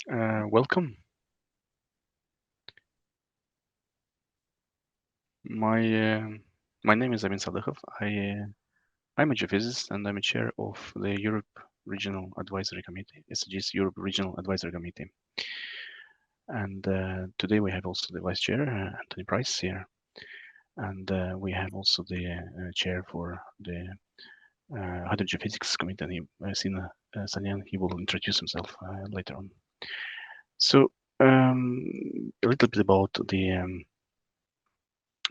Welcome. My my name is Amin Sadakhov. I'm a geophysicist and I'm a chair of the Europe Regional Advisory Committee, SG's Europe Regional Advisory Committee. And today we have also the vice chair, Anthony Price here, and we have also the chair for the Hydrogeophysics Committee, and Sina Sanyan. He will introduce himself later on. So a little bit about the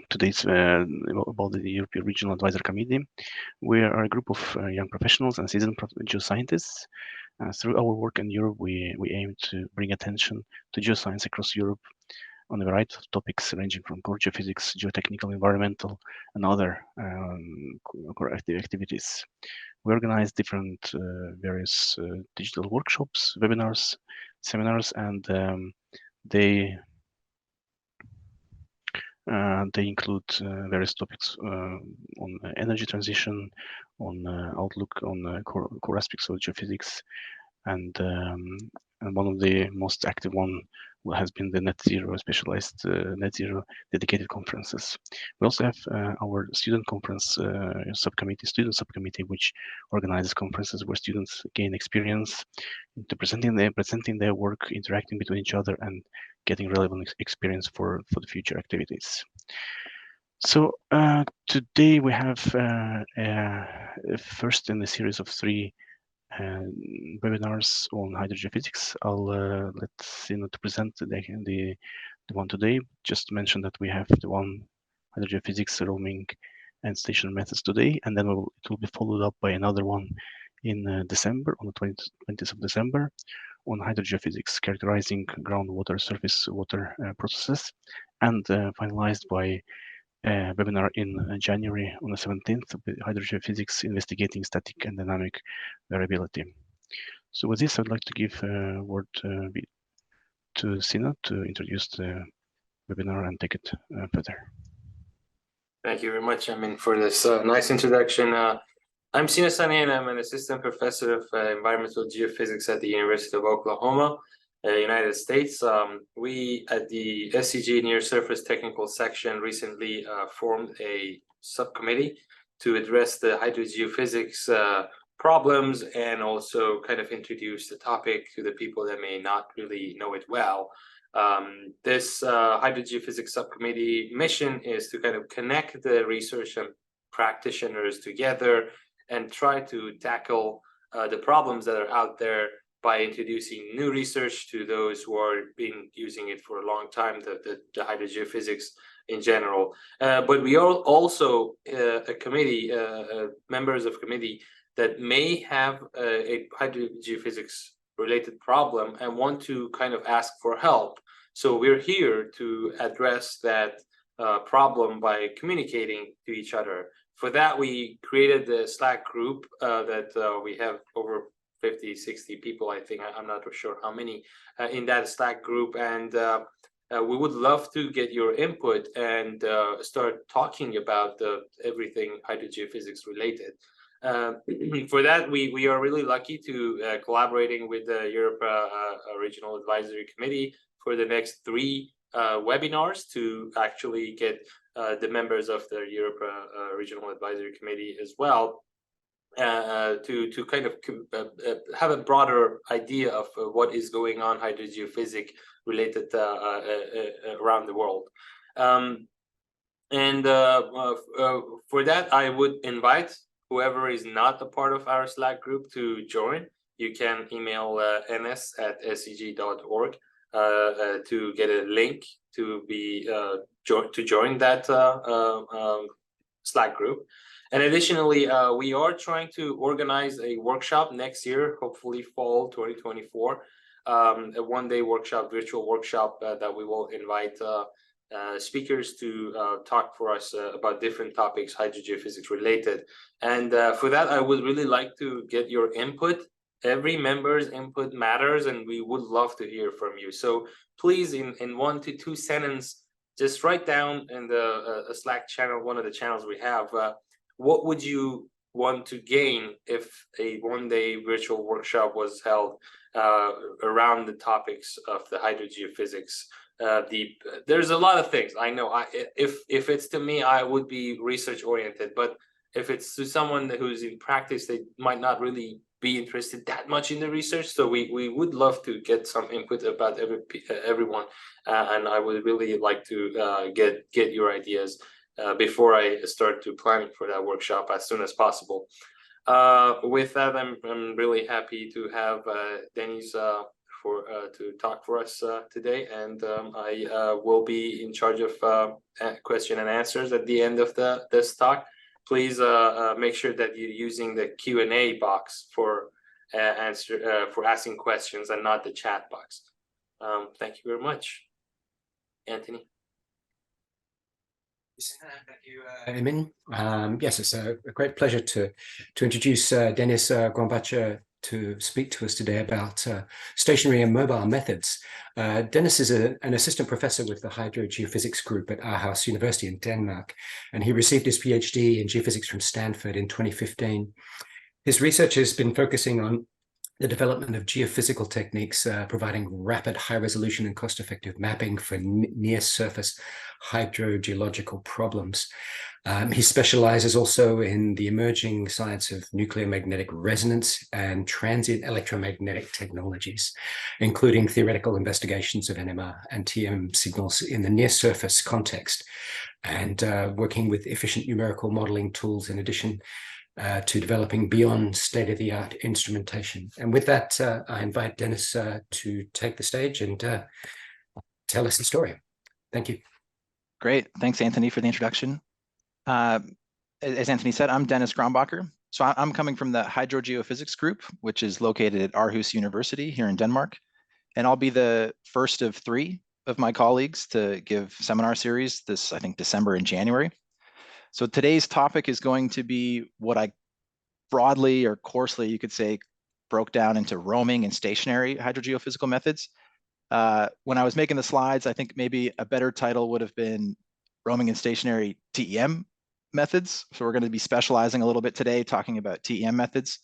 today's about the European Regional Advisory Committee. We are a group of young professionals and seasoned geoscientists. Through our work in Europe, we aim to bring attention to geoscience across Europe on a variety of topics ranging from core geophysics, geotechnical, environmental, and other core activities. We organize different various digital workshops, webinars, seminars, and they include various topics on energy transition, on outlook on core aspects of geophysics, and one of the most active one has been the net zero specialized net zero dedicated conferences. We also have our student conference student subcommittee, which organizes conferences where students gain experience into presenting their work, interacting between each other, and getting relevant experience for the future activities. So today we have first in the series of three webinars on hydrogeophysics. I'll let Sina to present the one today. Just to mention that we have the one hydrogeophysics roaming and stationary methods today, and then it will be followed up by another one in December, on the 20th of December, on hydrogeophysics, characterizing groundwater, surface water processes, and finalized by a webinar in January on the 17th, hydrogeophysics investigating static and dynamic variability. So with this, I'd like to give a word to Sina to introduce the webinar and take it further. Thank you very much, Amin, for this nice introduction. I'm Sina Sani, and I'm an assistant professor of environmental geophysics at the University of Oklahoma, United States. We at the SCG Near Surface Technical Section recently formed a subcommittee to address the hydrogeophysics problems and also kind of introduce the topic to the people that may not really know it well. This hydrogeophysics subcommittee mission is to kind of connect the research and practitioners together and try to tackle the problems that are out there by introducing new research to those who are been using it for a long time, the hydrogeophysics in general. But we are also a committee, members of committee that may have a hydrogeophysics related problem and want to kind of ask for help. So we're here to address that problem by communicating to each other. For that, we created the Slack group that we have over 50, 60 people, I think. I'm not sure how many in that Slack group. And we would love to get your input and start talking about everything hydrogeophysics related. For that, we are really lucky to collaborating with the Europe Regional Advisory Committee for the next 3 webinars to actually get the members of the Europe Regional Advisory Committee as well to kind of have a broader idea of what is going on hydrogeophysics related around the world. For that, I would invite whoever is not a part of our Slack group to join. You can email ns@scg.org to get a link to be to join that Slack group. And additionally, we are trying to organize a workshop next year, hopefully fall 2024, a one-day workshop, virtual workshop that we will invite speakers to talk for us about different topics, hydrogeophysics related. And for that, I would really like to get your input. Every member's input matters, and we would love to hear from you. So please, in 1 to 2 sentences, just write down in the Slack channel, one of the channels we have, what would you want to gain if a one-day virtual workshop was held around the topics of the hydrogeophysics. There's a lot of things. I know if it's to me, I would be research oriented, but if it's to someone who's in practice, they might not really be interested that much in the research. So we would love to get some input about everyone, and I would really like to get your ideas before I start to planning for that workshop as soon as possible. With that, I'm really happy to have Denis to talk for us today, and I will be in charge of question and answers at the end of this talk. Please make sure that you're using the Q&A box for asking questions and not the chat box. Thank you very much, Anthony. Thank you, Emin. Yes, it's a great pleasure to introduce Denis Grombacher to speak to us today about stationary and mobile methods. Denis is an assistant professor with the Hydrogeophysics group at Aarhus University in Denmark, and he received his PhD in geophysics from Stanford in 2015. His research has been focusing on the development of geophysical techniques providing rapid, high-resolution and cost-effective mapping for near-surface hydrogeological problems. He specializes also in the emerging science of nuclear magnetic resonance and transient electromagnetic technologies, including theoretical investigations of NMR and TM signals in the near-surface context, and working with efficient numerical modeling tools in addition to developing beyond state-of-the-art instrumentation. And with that, I invite Denis to take the stage and tell us the story. Thank you. Great. Thanks, Anthony, for the introduction. As Anthony said, I'm Denis Grombacher. So I'm coming from the Hydrogeophysics group, which is located at Aarhus University here in Denmark. And I'll be the first of 3 of my colleagues to give seminar series this, I think, December and January. So today's topic is going to be what I broadly or coarsely, you could say, broke down into roaming and stationary hydrogeophysical methods. When I was making the slides, I think maybe a better title would have been roaming and stationary TEM methods. So we're going to be specializing a little bit today, talking about TEM methods.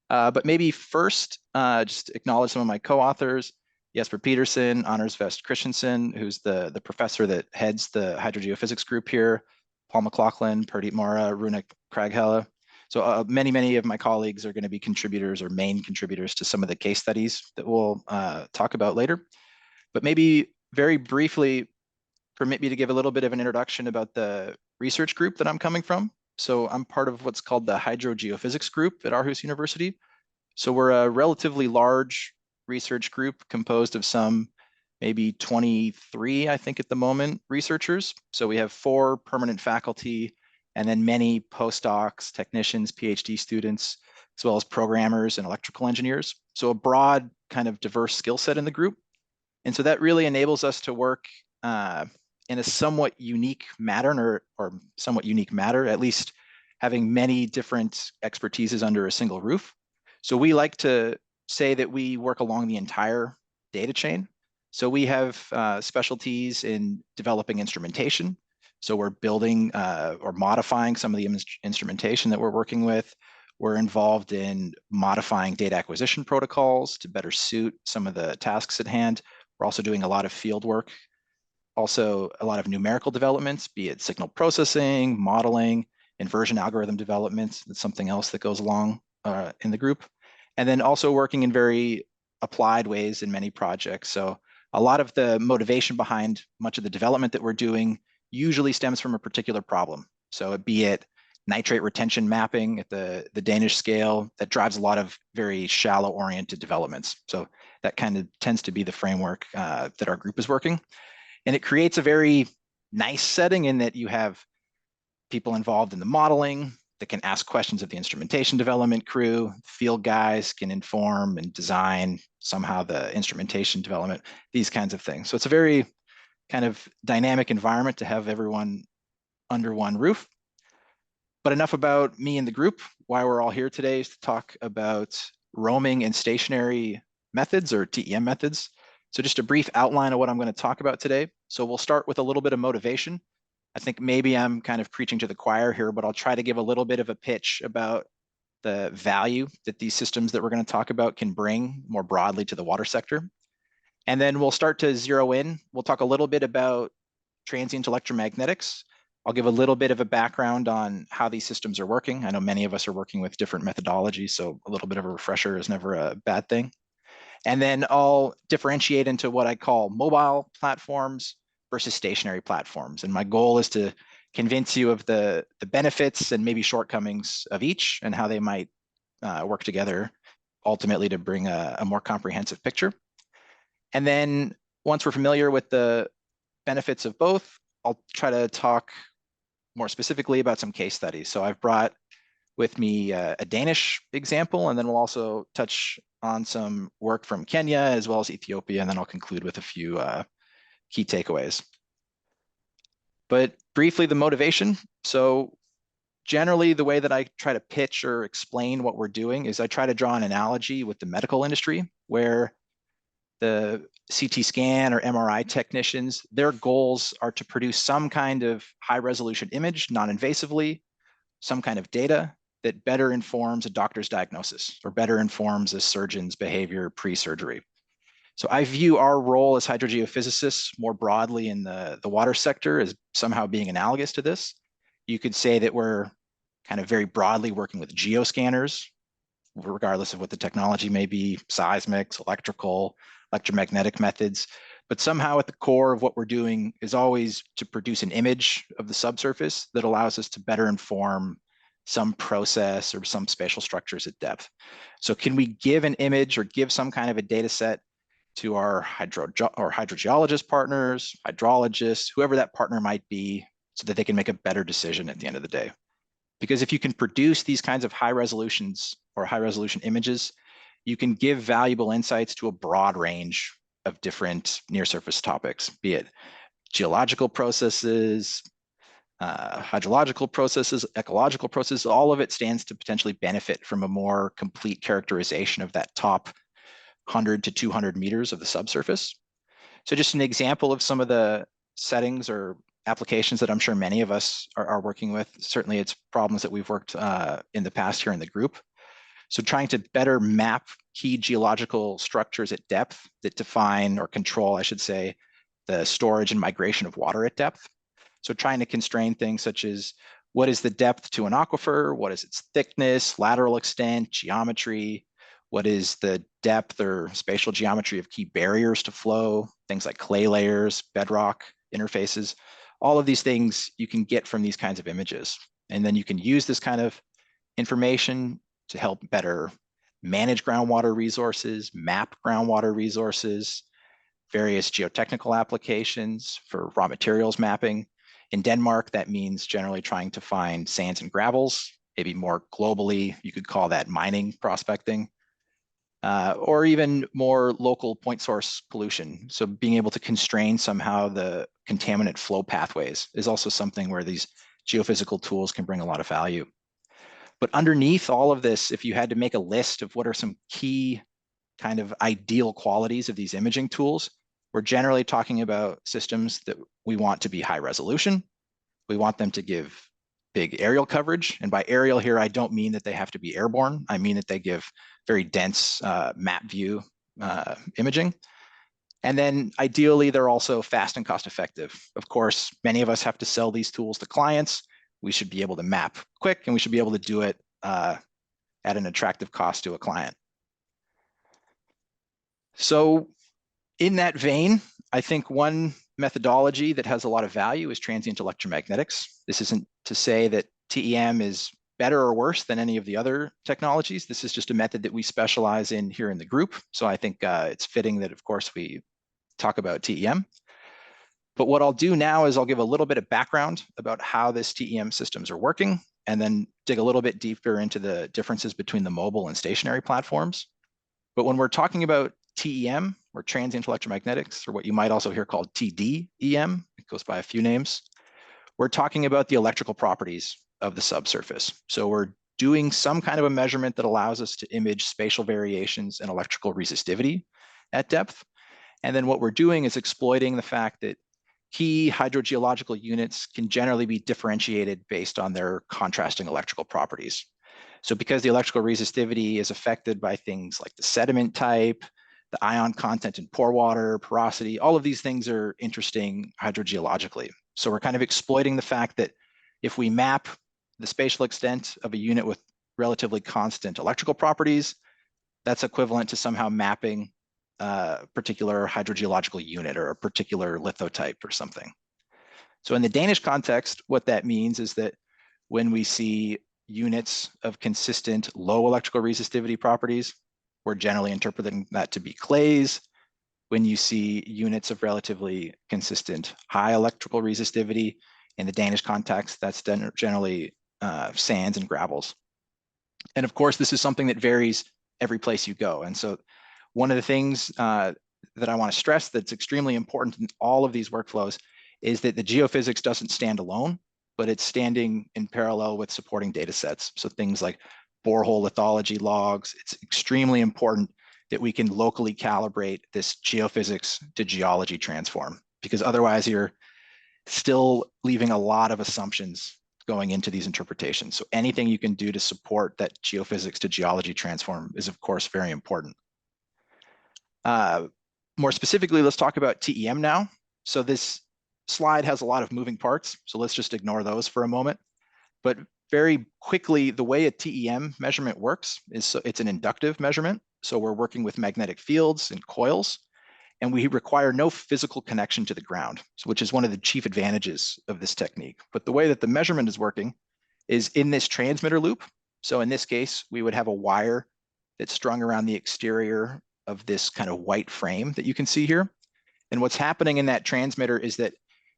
But maybe first, just acknowledge some of my co-authors, Jesper Petersen, Anders Vest Christensen, who's the professor that heads the hydrogeophysics group here, Paul McLaughlin, Pardeep Mora, Rune Kraghelle. So many of my colleagues are going to be contributors or main contributors to some of the case studies that we'll talk about later. But maybe very briefly, permit me to give a little bit of an introduction about the research group that I'm coming from. So I'm part of what's called the Hydrogeophysics group at Aarhus University. So we're a relatively large research group composed of some maybe 23, I think at the moment, researchers. So we have 4 permanent faculty and then many postdocs, technicians, PhD students, as well as programmers and electrical engineers. So a broad kind of diverse skill set in the group. And so that really enables us to work in a somewhat unique matter, or somewhat unique matter, at least having many different expertises under a single roof. So we like to say that we work along the entire data chain. So we have specialties in developing instrumentation. So we're building or modifying some of the instrumentation that we're working with. We're involved in modifying data acquisition protocols to better suit some of the tasks at hand. We're also doing a lot of field work, also a lot of numerical developments, be it signal processing, modeling, inversion algorithm development. That's something else that goes along in the group. And then also working in very applied ways in many projects. So a lot of the motivation behind much of the development that we're doing usually stems from a particular problem. So be it nitrate retention mapping at the Danish scale, that drives a lot of very shallow oriented developments. So that kind of tends to be the framework that our group is working. And it creates a very nice setting in that you have people involved in the modeling that can ask questions of the instrumentation development crew. Field guys can inform and design somehow the instrumentation development, these kinds of things. So it's a very kind of dynamic environment to have everyone under one roof. But enough about me and the group. Why we're all here today is to talk about roaming and stationary methods, or TEM methods. So just a brief outline of what I'm going to talk about today. So we'll start with a little bit of motivation. I think maybe I'm kind of preaching to the choir here, but I'll try to give a little bit of a pitch about the value that these systems that we're going to talk about can bring more broadly to the water sector. And then we'll start to zero in. We'll talk a little bit about transient electromagnetics. I'll give a little bit of a background on how these systems are working. I know many of us are working with different methodologies, so a little bit of a refresher is never a bad thing. And then I'll differentiate into what I call mobile platforms versus stationary platforms. And my goal is to convince you of the benefits and maybe shortcomings of each and how they might work together ultimately to bring a more comprehensive picture. And then once we're familiar with the benefits of both, I'll try to talk more specifically about some case studies. So I've brought with me a Danish example, and then we'll also touch on some work from Kenya as well as Ethiopia, and then I'll conclude with a few key takeaways. But briefly, the motivation. So generally, the way that I try to pitch or explain what we're doing is I try to draw an analogy with the medical industry, where the CT scan or MRI technicians, their goals are to produce some kind of high resolution image non-invasively, some kind of data that better informs a doctor's diagnosis or better informs a surgeon's behavior pre-surgery. So I view our role as hydrogeophysicists more broadly in the water sector as somehow being analogous to this. You could say that we're kind of very broadly working with geoscanners, regardless of what the technology may be, seismics, electrical, electromagnetic methods. But somehow at the core of what we're doing is always to produce an image of the subsurface that allows us to better inform some process or some spatial structures at depth. So can we give an image or give some kind of a data set to our hydrogeologist partners, hydrologists, whoever that partner might be, so that they can make a better decision at the end of the day? Because if you can produce these kinds of high resolutions or high resolution images, you can give valuable insights to a broad range of different near surface topics, be it geological processes, hydrological processes, ecological processes. All of it stands to potentially benefit from a more complete characterization of that top 100 to 200 meters of the subsurface. So just an example of some of the settings or applications that I'm sure many of us are working with. Certainly it's problems that we've worked in the past here in the group. So trying to better map key geological structures at depth that define or control, I should say, the storage and migration of water at depth. So trying to constrain things such as what is the depth to an aquifer, what is its thickness, lateral extent, geometry, what is the depth or spatial geometry of key barriers to flow, things like clay layers, bedrock interfaces. All of these things you can get from these kinds of images. And then you can use this kind of information to help better manage groundwater resources, map groundwater resources, various geotechnical applications for raw materials mapping. In Denmark, that means generally trying to find sands and gravels. Maybe more globally, you could call that mining prospecting, or even more local point source pollution. So being able to constrain somehow the contaminant flow pathways is also something where these geophysical tools can bring a lot of value. But underneath all of this, if you had to make a list of what are some key kind of ideal qualities of these imaging tools, we're generally talking about systems that we want to be high resolution. We want them to give big aerial coverage. And by aerial here, I don't mean that they have to be airborne. I mean that they give very dense map view imaging. And then ideally, they're also fast and cost effective. Of course, many of us have to sell these tools to clients. We should be able to map quick, and we should be able to do it at an attractive cost to a client. So in that vein, I think one methodology that has a lot of value is transient electromagnetics. This isn't to say that TEM is better or worse than any of the other technologies. This is just a method that we specialize in here in the group. So I think it's fitting that, of course, we talk about TEM. But what I'll do now is I'll give a little bit of background about how this TEM systems are working, and then dig a little bit deeper into the differences between the mobile and stationary platforms. But when we're talking about TEM, or transient electromagnetics, or what you might also hear called TDEM, it goes by a few names, we're talking about the electrical properties of the subsurface. So we're doing some kind of a measurement that allows us to image spatial variations and electrical resistivity at depth. And then what we're doing is exploiting the fact that key hydrogeological units can generally be differentiated based on their contrasting electrical properties. So because the electrical resistivity is affected by things like the sediment type, the ion content in pore water, porosity, all of these things are interesting hydrogeologically. So we're kind of exploiting the fact that if we map the spatial extent of a unit with relatively constant electrical properties, that's equivalent to somehow mapping a particular hydrogeological unit or a particular lithotype or something. So in the Danish context, what that means is that when we see units of consistent low electrical resistivity properties, we're generally interpreting that to be clays. When you see units of relatively consistent high electrical resistivity, in the Danish context, that's generally sands and gravels. And of course, this is something that varies every place you go. And so one of the things that I want to stress that's extremely important in all of these workflows is that the geophysics doesn't stand alone, but it's standing in parallel with supporting data sets. So things like borehole lithology logs, it's extremely important that we can locally calibrate this geophysics to geology transform, because otherwise you're still leaving a lot of assumptions going into these interpretations. So anything you can do to support that geophysics to geology transform is of course very important. More specifically, let's talk about TEM now. So this slide has a lot of moving parts, so let's just ignore those for a moment. But very quickly, the way a TEM measurement works is it's an inductive measurement. So we're working with magnetic fields and coils, and we require no physical connection to the ground, which is one of the chief advantages of this technique. But the way that the measurement is working is in this transmitter loop. So in this case, we would have a wire that's strung around the exterior of this kind of white frame that you can see here. And what's happening in that transmitter is that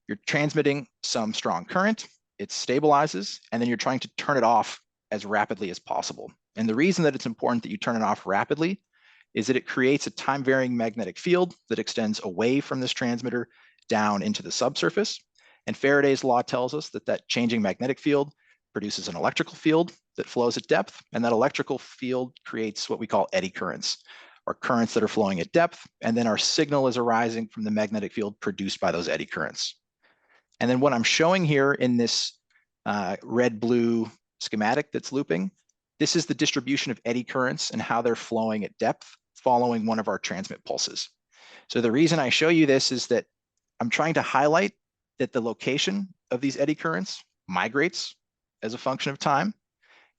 you're transmitting some strong current, it stabilizes, and then you're trying to turn it off as rapidly as possible. And the reason that it's important that you turn it off rapidly is that it creates a time-varying magnetic field that extends away from this transmitter down into the subsurface. And Faraday's law tells us that that changing magnetic field produces an electrical field that flows at depth, and that electrical field creates what we call eddy currents, or currents that are flowing at depth, and then our signal is arising from the magnetic field produced by those eddy currents. And then what I'm showing here in this red-blue schematic that's looping, this is the distribution of eddy currents and how they're flowing at depth following one of our transmit pulses. So the reason I show you this is that I'm trying to highlight that the location of these eddy currents migrates as a function of time.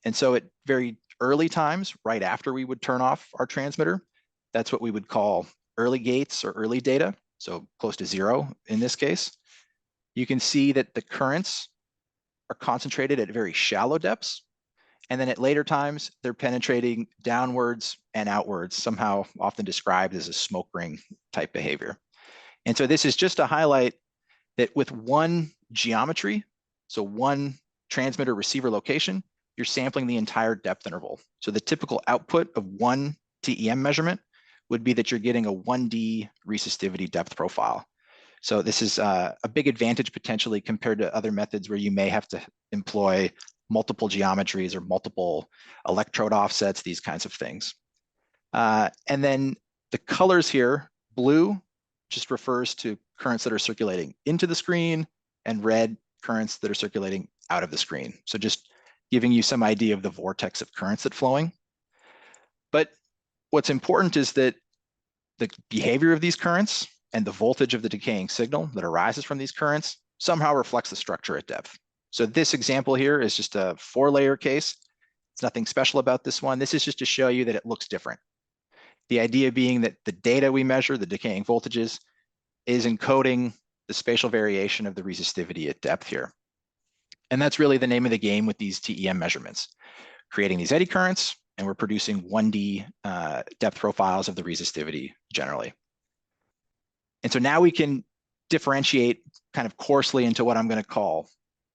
And so at very early times, right after we would turn off our transmitter, that's what we would call early gates or early data, so close to zero in this case. You can see that the currents are concentrated at very shallow depths. And then at later times, they're penetrating downwards and outwards, somehow often described as a smoke ring type behavior. And so this is just to highlight that with one geometry, so one transmitter receiver location, you're sampling the entire depth interval. So the typical output of one TEM measurement would be that you're getting a 1D resistivity depth profile. So this is a big advantage potentially compared to other methods where you may have to employ multiple geometries or multiple electrode offsets, these kinds of things. And then the colors here, blue just refers to currents that are circulating into the screen, and red currents that are circulating out of the screen. So just giving you some idea of the vortex of currents that's flowing. But what's important is that the behavior of these currents and the voltage of the decaying signal that arises from these currents somehow reflects the structure at depth. So this example here is just a 4-layer case. It's nothing special about this one. This is just to show you that it looks different. The idea being that the data we measure, the decaying voltages, is encoding the spatial variation of the resistivity at depth here. And that's really the name of the game with these TEM measurements, creating these eddy currents, and we're producing 1D depth profiles of the resistivity generally. And so now we can differentiate kind of coarsely into what I'm going to call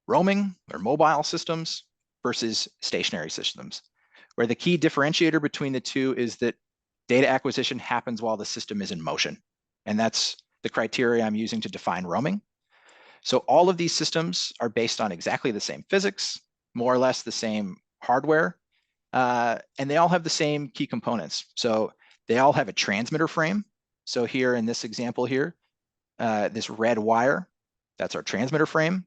roaming or mobile systems versus stationary systems, where the key differentiator between the two is that data acquisition happens while the system is in motion. And that's the criteria I'm using to define roaming. So all of these systems are based on exactly the same physics, more or less the same hardware, and they all have the same key components. So they all have a transmitter frame. So here in this example here, this red wire That's our transmitter frame.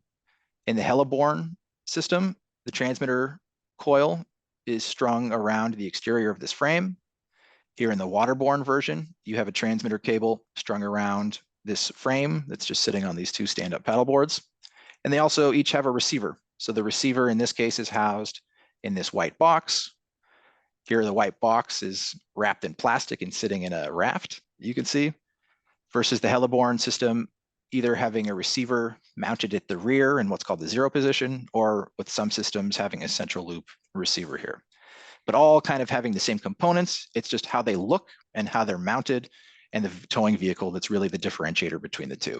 In the heliborne system, the transmitter coil is strung around the exterior of this frame. Here in the waterborne version, you have a transmitter cable strung around this frame that's just sitting on these 2 stand-up paddle boards. And they also each have a receiver. So the receiver in this case is housed in this white box. Here the white box is wrapped in plastic and sitting in a raft, you can see, versus the heliborne system either having a receiver mounted at the rear in what's called the 0 position, or with some systems having a central loop receiver here. But all kind of having the same components. It's just how they look and how they're mounted and the towing vehicle that's really the differentiator between the two.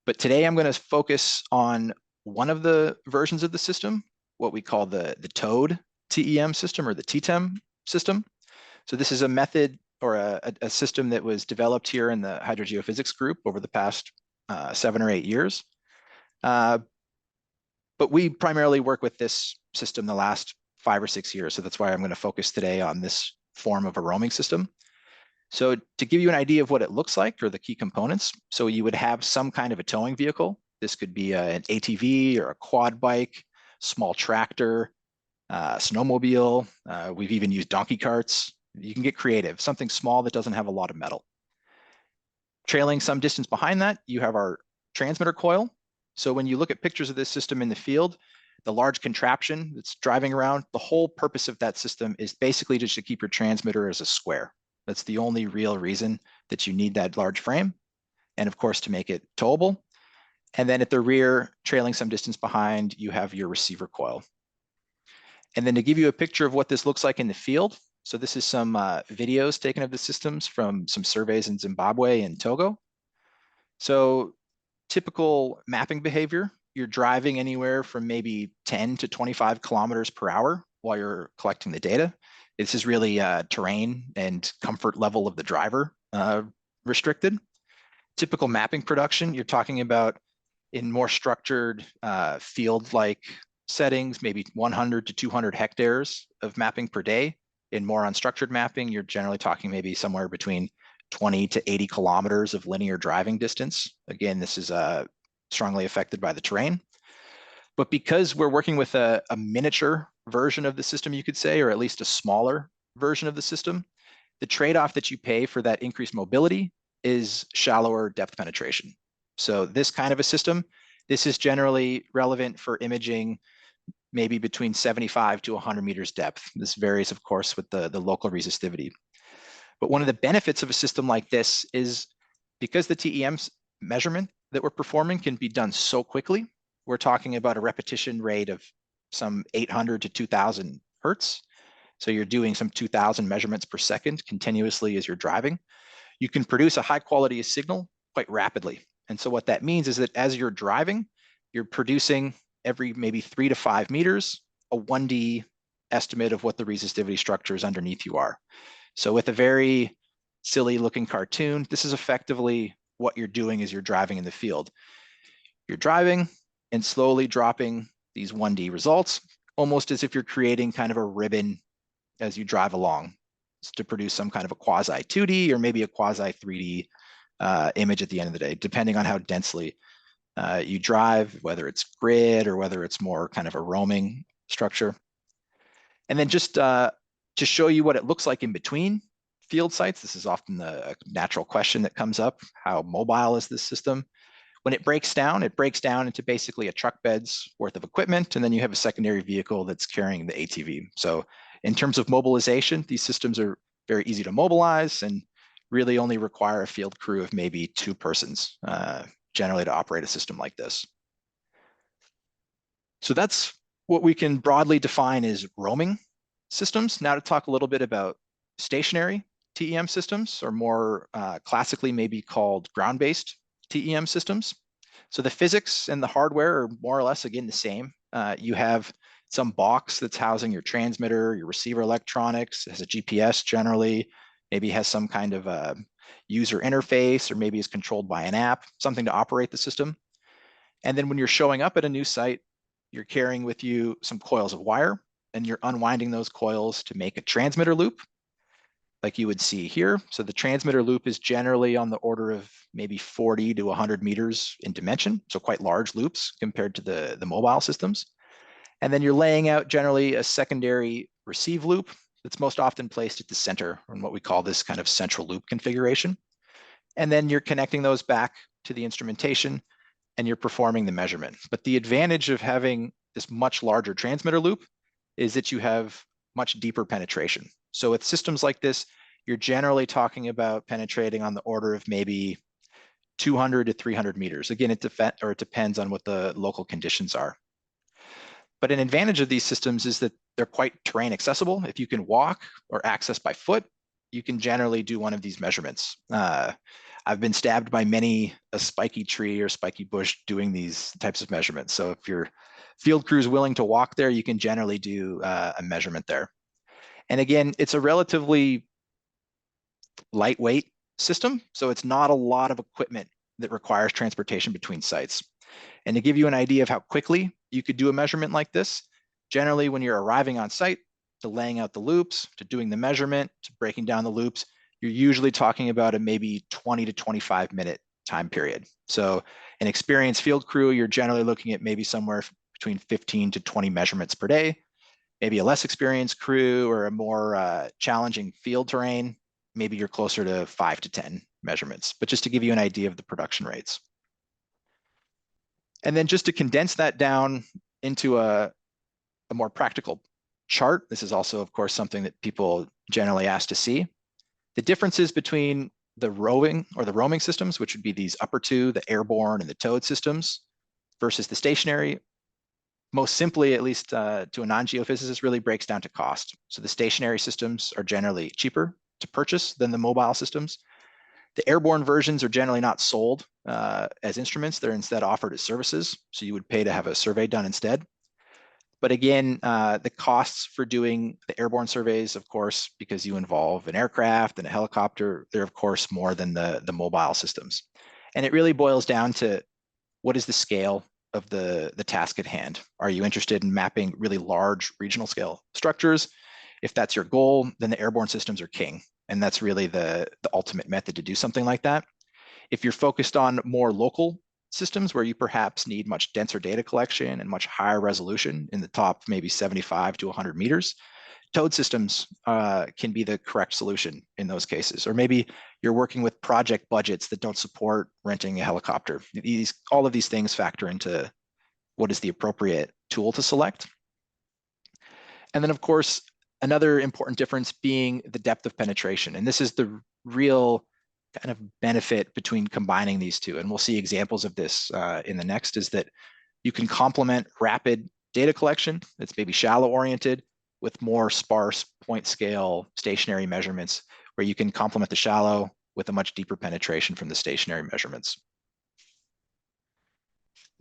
But today I'm going to focus on one of the versions of the system, what we call the towed TEM system or the TTEM system. So this is a method or a system that was developed here in the Hydrogeophysics group over the past 7 or 8 years. But we primarily work with this system the last 5 or 6 years. So that's why I'm going to focus today on this form of a roaming system. So to give you an idea of what it looks like or the key components, so you would have some kind of a towing vehicle. This could be an ATV or a quad bike, small tractor, snowmobile. We've even used donkey carts. You can get creative, something small that doesn't have a lot of metal. Trailing some distance behind that, you have our transmitter coil. So when you look at pictures of this system in the field, the large contraption that's driving around, the whole purpose of that system is basically just to keep your transmitter as a square. That's the only real reason that you need that large frame. And of course, to make it towable. And then at the rear, trailing some distance behind, you have your receiver coil. And then to give you a picture of what this looks like in the field, so this is some videos taken of the systems from some surveys in Zimbabwe and Togo. So typical mapping behavior, you're driving anywhere from maybe 10 to 25 kilometers per hour while you're collecting the data. This is really terrain and comfort level of the driver restricted. Typical mapping production, you're talking about in more structured field-like settings, maybe 100 to 200 hectares of mapping per day. In more unstructured mapping, you're generally talking maybe somewhere between 20 to 80 kilometers of linear driving distance. Again, this is strongly affected by the terrain. But because we're working with a miniature version of the system, you could say, or at least a smaller version of the system, the trade-off that you pay for that increased mobility is shallower depth penetration. So this kind of a system, this is generally relevant for imaging maybe between 75 to 100 meters depth. This varies, of course, with the local resistivity. But one of the benefits of a system like this is because the TEM measurement that we're performing can be done so quickly, we're talking about a repetition rate of some 800 to 2000 hertz. So you're doing some 2000 measurements per second continuously as you're driving. You can produce a high quality signal quite rapidly. And so what that means is that as you're driving, you're producing every maybe 3 to 5 meters, a 1D estimate of what the resistivity structures underneath you are. So with a very silly looking cartoon, this is effectively what you're doing as you're driving in the field. You're driving and slowly dropping these 1D results, almost as if you're creating kind of a ribbon as you drive along to produce some kind of a quasi 2D or maybe a quasi 3D image at the end of the day, depending on how densely you drive, whether it's grid or whether it's more kind of a roaming structure. And then just to show you what it looks like in between field sites, this is often the natural question that comes up, how mobile is this system? When it breaks down into basically a truck bed's worth of equipment, and then you have a secondary vehicle that's carrying the ATV. So in terms of mobilization, these systems are very easy to mobilize and really only require a field crew of maybe 2 persons generally to operate a system like this. So that's what we can broadly define as roaming systems. Now to talk a little bit about stationary TEM systems, or more classically maybe called ground-based TEM systems. So the physics and the hardware are more or less, again, the same. You have some box that's housing your transmitter, your receiver electronics, it has a GPS generally, maybe has some kind of a user interface, or maybe is controlled by an app, something to operate the system. And then when you're showing up at a new site, you're carrying with you some coils of wire, and you're unwinding those coils to make a transmitter loop. like you would see here. So the transmitter loop is generally on the order of maybe 40 to 100 meters in dimension, so quite large loops compared to the mobile systems. And then you're laying out generally a secondary receive loop that's most often placed at the center in what we call this kind of central loop configuration. And then you're connecting those back to the instrumentation and you're performing the measurement. But the advantage of having this much larger transmitter loop is that you have much deeper penetration. So with systems like this, you're generally talking about penetrating on the order of maybe 200 to 300 meters. Again, it depends on what the local conditions are. But an advantage of these systems is that they're quite terrain accessible. If you can walk or access by foot, you can generally do one of these measurements. I've been stabbed by many a spiky tree or spiky bush doing these types of measurements. So if your field crew is willing to walk there, you can generally do a measurement there. And again, it's a relatively lightweight system, so it's not a lot of equipment that requires transportation between sites. And to give you an idea of how quickly you could do a measurement like this, generally when you're arriving on site, to laying out the loops, to doing the measurement, to breaking down the loops, you're usually talking about a maybe 20 to 25 minute time period. So an experienced field crew, you're generally looking at maybe somewhere between 15 to 20 measurements per day. Maybe a less experienced crew or a more challenging field terrain, maybe you're closer to 5 to 10 measurements, but just to give you an idea of the production rates. And then just to condense that down into a more practical chart, this is also, of course, something that people generally ask to see. The differences between the roaming systems, which would be these upper two, the airborne and the towed systems, versus the stationary, most simply, at least to a non-geophysicist, really breaks down to cost. So the stationary systems are generally cheaper to purchase than the mobile systems. The airborne versions are generally not sold as instruments. They're instead offered as services. So you would pay to have a survey done instead. But again, the costs for doing the airborne surveys, of course, because you involve an aircraft and a helicopter, they're of course more than the mobile systems. And it really boils down to what is the scale of the task at hand? Are you interested in mapping really large regional scale structures? If that's your goal, then the airborne systems are king. And that's really the ultimate method to do something like that. If you're focused on more local systems where you perhaps need much denser data collection and much higher resolution in the top maybe 75 to 100 meters, towed systems can be the correct solution in those cases. Or maybe you're working with project budgets that don't support renting a helicopter. All of these things factor into what is the appropriate tool to select. And then, of course, another important difference being the depth of penetration. And this is the real kind of benefit between combining these two. And we'll see examples of this in the next, is that you can complement rapid data collection that's maybe shallow oriented with more sparse point scale stationary measurements, where you can complement the shallow with a much deeper penetration from the stationary measurements.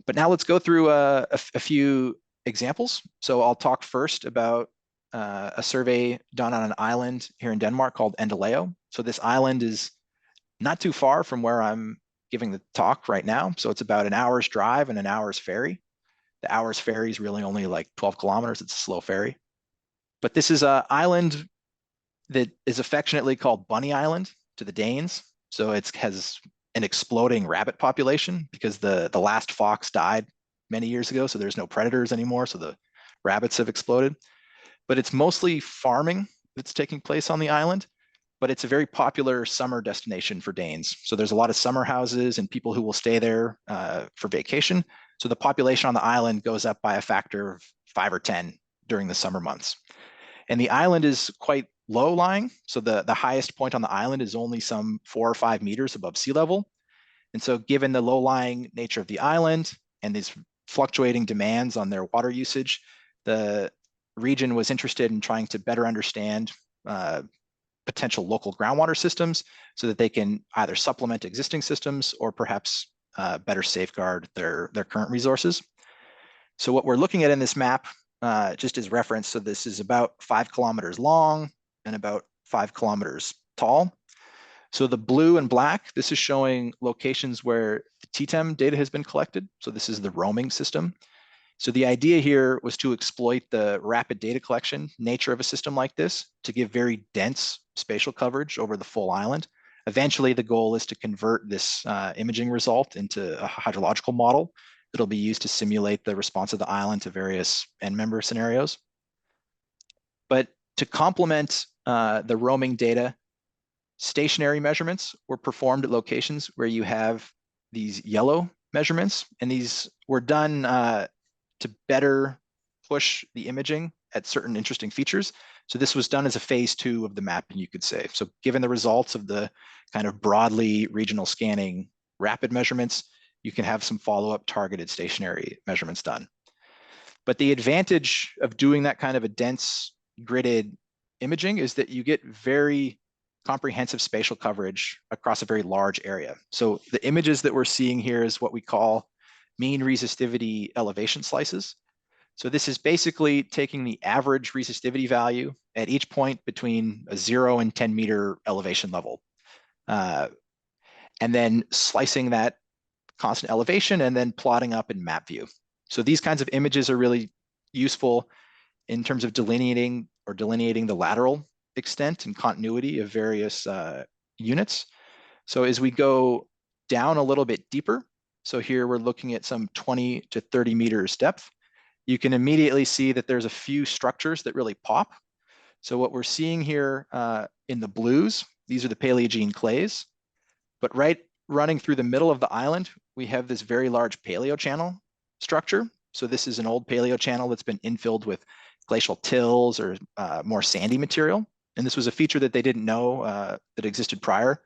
But now let's go through a few examples. So I'll talk first about a survey done on an island here in Denmark called Endeleo. So this island is not too far from where I'm giving the talk right now. So it's about an hour's drive and an hour's ferry. The hour's ferry is really only like 12 kilometers. It's a slow ferry. But this is an island that is affectionately called Bunny Island to the Danes. So it has an exploding rabbit population because the last fox died many years ago. So there's no predators anymore. So the rabbits have exploded. But it's mostly farming that's taking place on the island. But it's a very popular summer destination for Danes. So there's a lot of summer houses and people who will stay there for vacation. So the population on the island goes up by a factor of 5 or 10 during the summer months. And the island is quite low lying. So the highest point on the island is only some 4 or 5 meters above sea level. And so given the low lying nature of the island and these fluctuating demands on their water usage, the region was interested in trying to better understand potential local groundwater systems so that they can either supplement existing systems or perhaps better safeguard their current resources. So what we're looking at in this map, just as reference, so this is about 5 kilometers long and about 5 kilometers tall. So the blue and black, this is showing locations where the TTEM data has been collected. So this is the roaming system. So the idea here was to exploit the rapid data collection nature of a system like this to give very dense spatial coverage over the full island. Eventually, the goal is to convert this imaging result into a hydrological model that'll be used to simulate the response of the island to various end member scenarios. But to complement the roaming data, stationary measurements were performed at locations where you have these yellow measurements, and these were done to better push the imaging at certain interesting features. So this was done as a phase 2 of the mapping, you could say. So given the results of the kind of broadly regional scanning rapid measurements, you can have some follow-up targeted stationary measurements done. But the advantage of doing that kind of a dense gridded imaging is that you get very comprehensive spatial coverage across a very large area. So the images that we're seeing here is what we call mean resistivity elevation slices. So this is basically taking the average resistivity value at each point between a 0 and 10 meter elevation level, and then slicing that constant elevation and then plotting up in map view. So these kinds of images are really useful in terms of delineating the lateral extent and continuity of various units. So as we go down a little bit deeper, so here we're looking at some 20 to 30 meters depth, you can immediately see that there's a few structures that really pop. So what we're seeing here in the blues, these are the Paleogene clays, but right running through the middle of the island, we have this very large paleochannel structure. So this is an old paleochannel that's been infilled with glacial tills or more sandy material. And this was a feature that they didn't know that existed prior.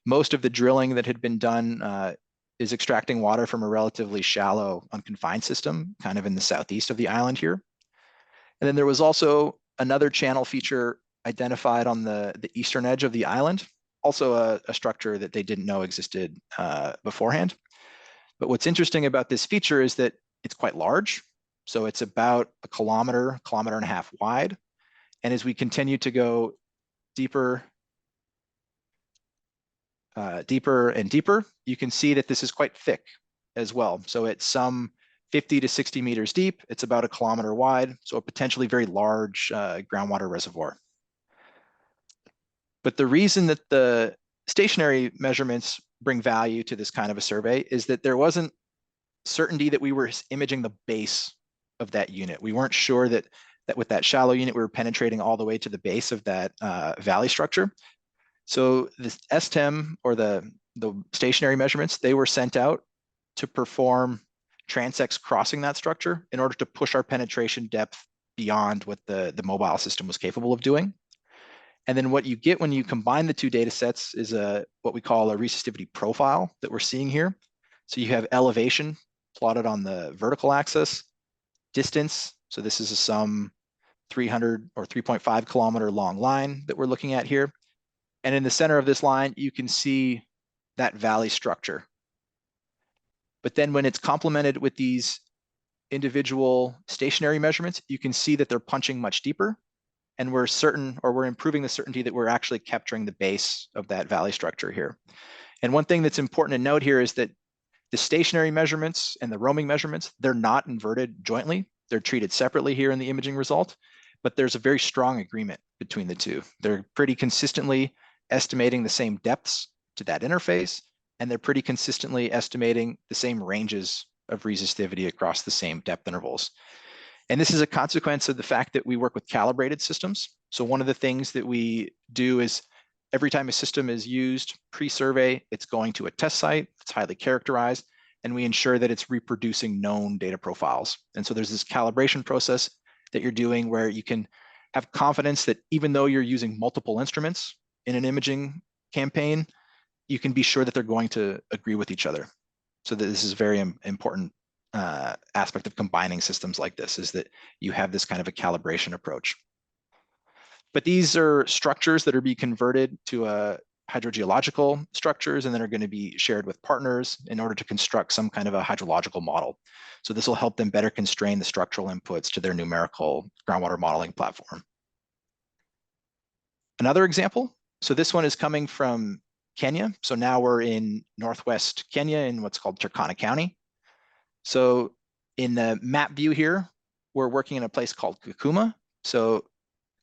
Most of the drilling that had been done is extracting water from a relatively shallow, unconfined system, kind of in the southeast of the island here. And then there was also another channel feature identified on the eastern edge of the island, also a structure that they didn't know existed beforehand. But what's interesting about this feature is that it's quite large. So it's about a kilometer and a half wide. And as we continue to go deeper and deeper, you can see that this is quite thick as well. So it's some 50 to 60 meters deep. It's about a kilometer wide, so a potentially very large groundwater reservoir. But the reason that the stationary measurements bring value to this kind of a survey is that there wasn't certainty that we were imaging the base of that unit. We weren't sure that with that shallow unit, we were penetrating all the way to the base of that valley structure. So this STEM, or the stationary measurements, they were sent out to perform transects crossing that structure in order to push our penetration depth beyond what the mobile system was capable of doing. And then what you get when you combine the two data sets is what we call a resistivity profile that we're seeing here. So you have elevation plotted on the vertical axis, distance. So this is some 300 or 3.5 kilometer long line that we're looking at here. And in the center of this line, you can see that valley structure. But then when it's complemented with these individual stationary measurements, you can see that they're punching much deeper. And we're certain, or we're improving the certainty that we're actually capturing the base of that valley structure here. And one thing that's important to note here is that the stationary measurements and the roaming measurements, they're not inverted jointly. They're treated separately here in the imaging result, but there's a very strong agreement between the two. They're pretty consistently estimating the same depths to that interface, and they're pretty consistently estimating the same ranges of resistivity across the same depth intervals. And this is a consequence of the fact that we work with calibrated systems. So one of the things that we do is every time a system is used pre-survey, it's going to a test site, it's highly characterized, and we ensure that it's reproducing known data profiles. And so there's this calibration process that you're doing where you can have confidence that even though you're using multiple instruments in an imaging campaign, you can be sure that they're going to agree with each other. So this is a very important aspect of combining systems like this, is that you have this kind of a calibration approach. But these are structures that are being converted to hydrogeological structures and then are going to be shared with partners in order to construct some kind of a hydrological model. So this will help them better constrain the structural inputs to their numerical groundwater modeling platform. Another example, so this one is coming from Kenya. So now we're in northwest Kenya in what's called Turkana County. So In the map view here, we're working in a place called Kakuma. So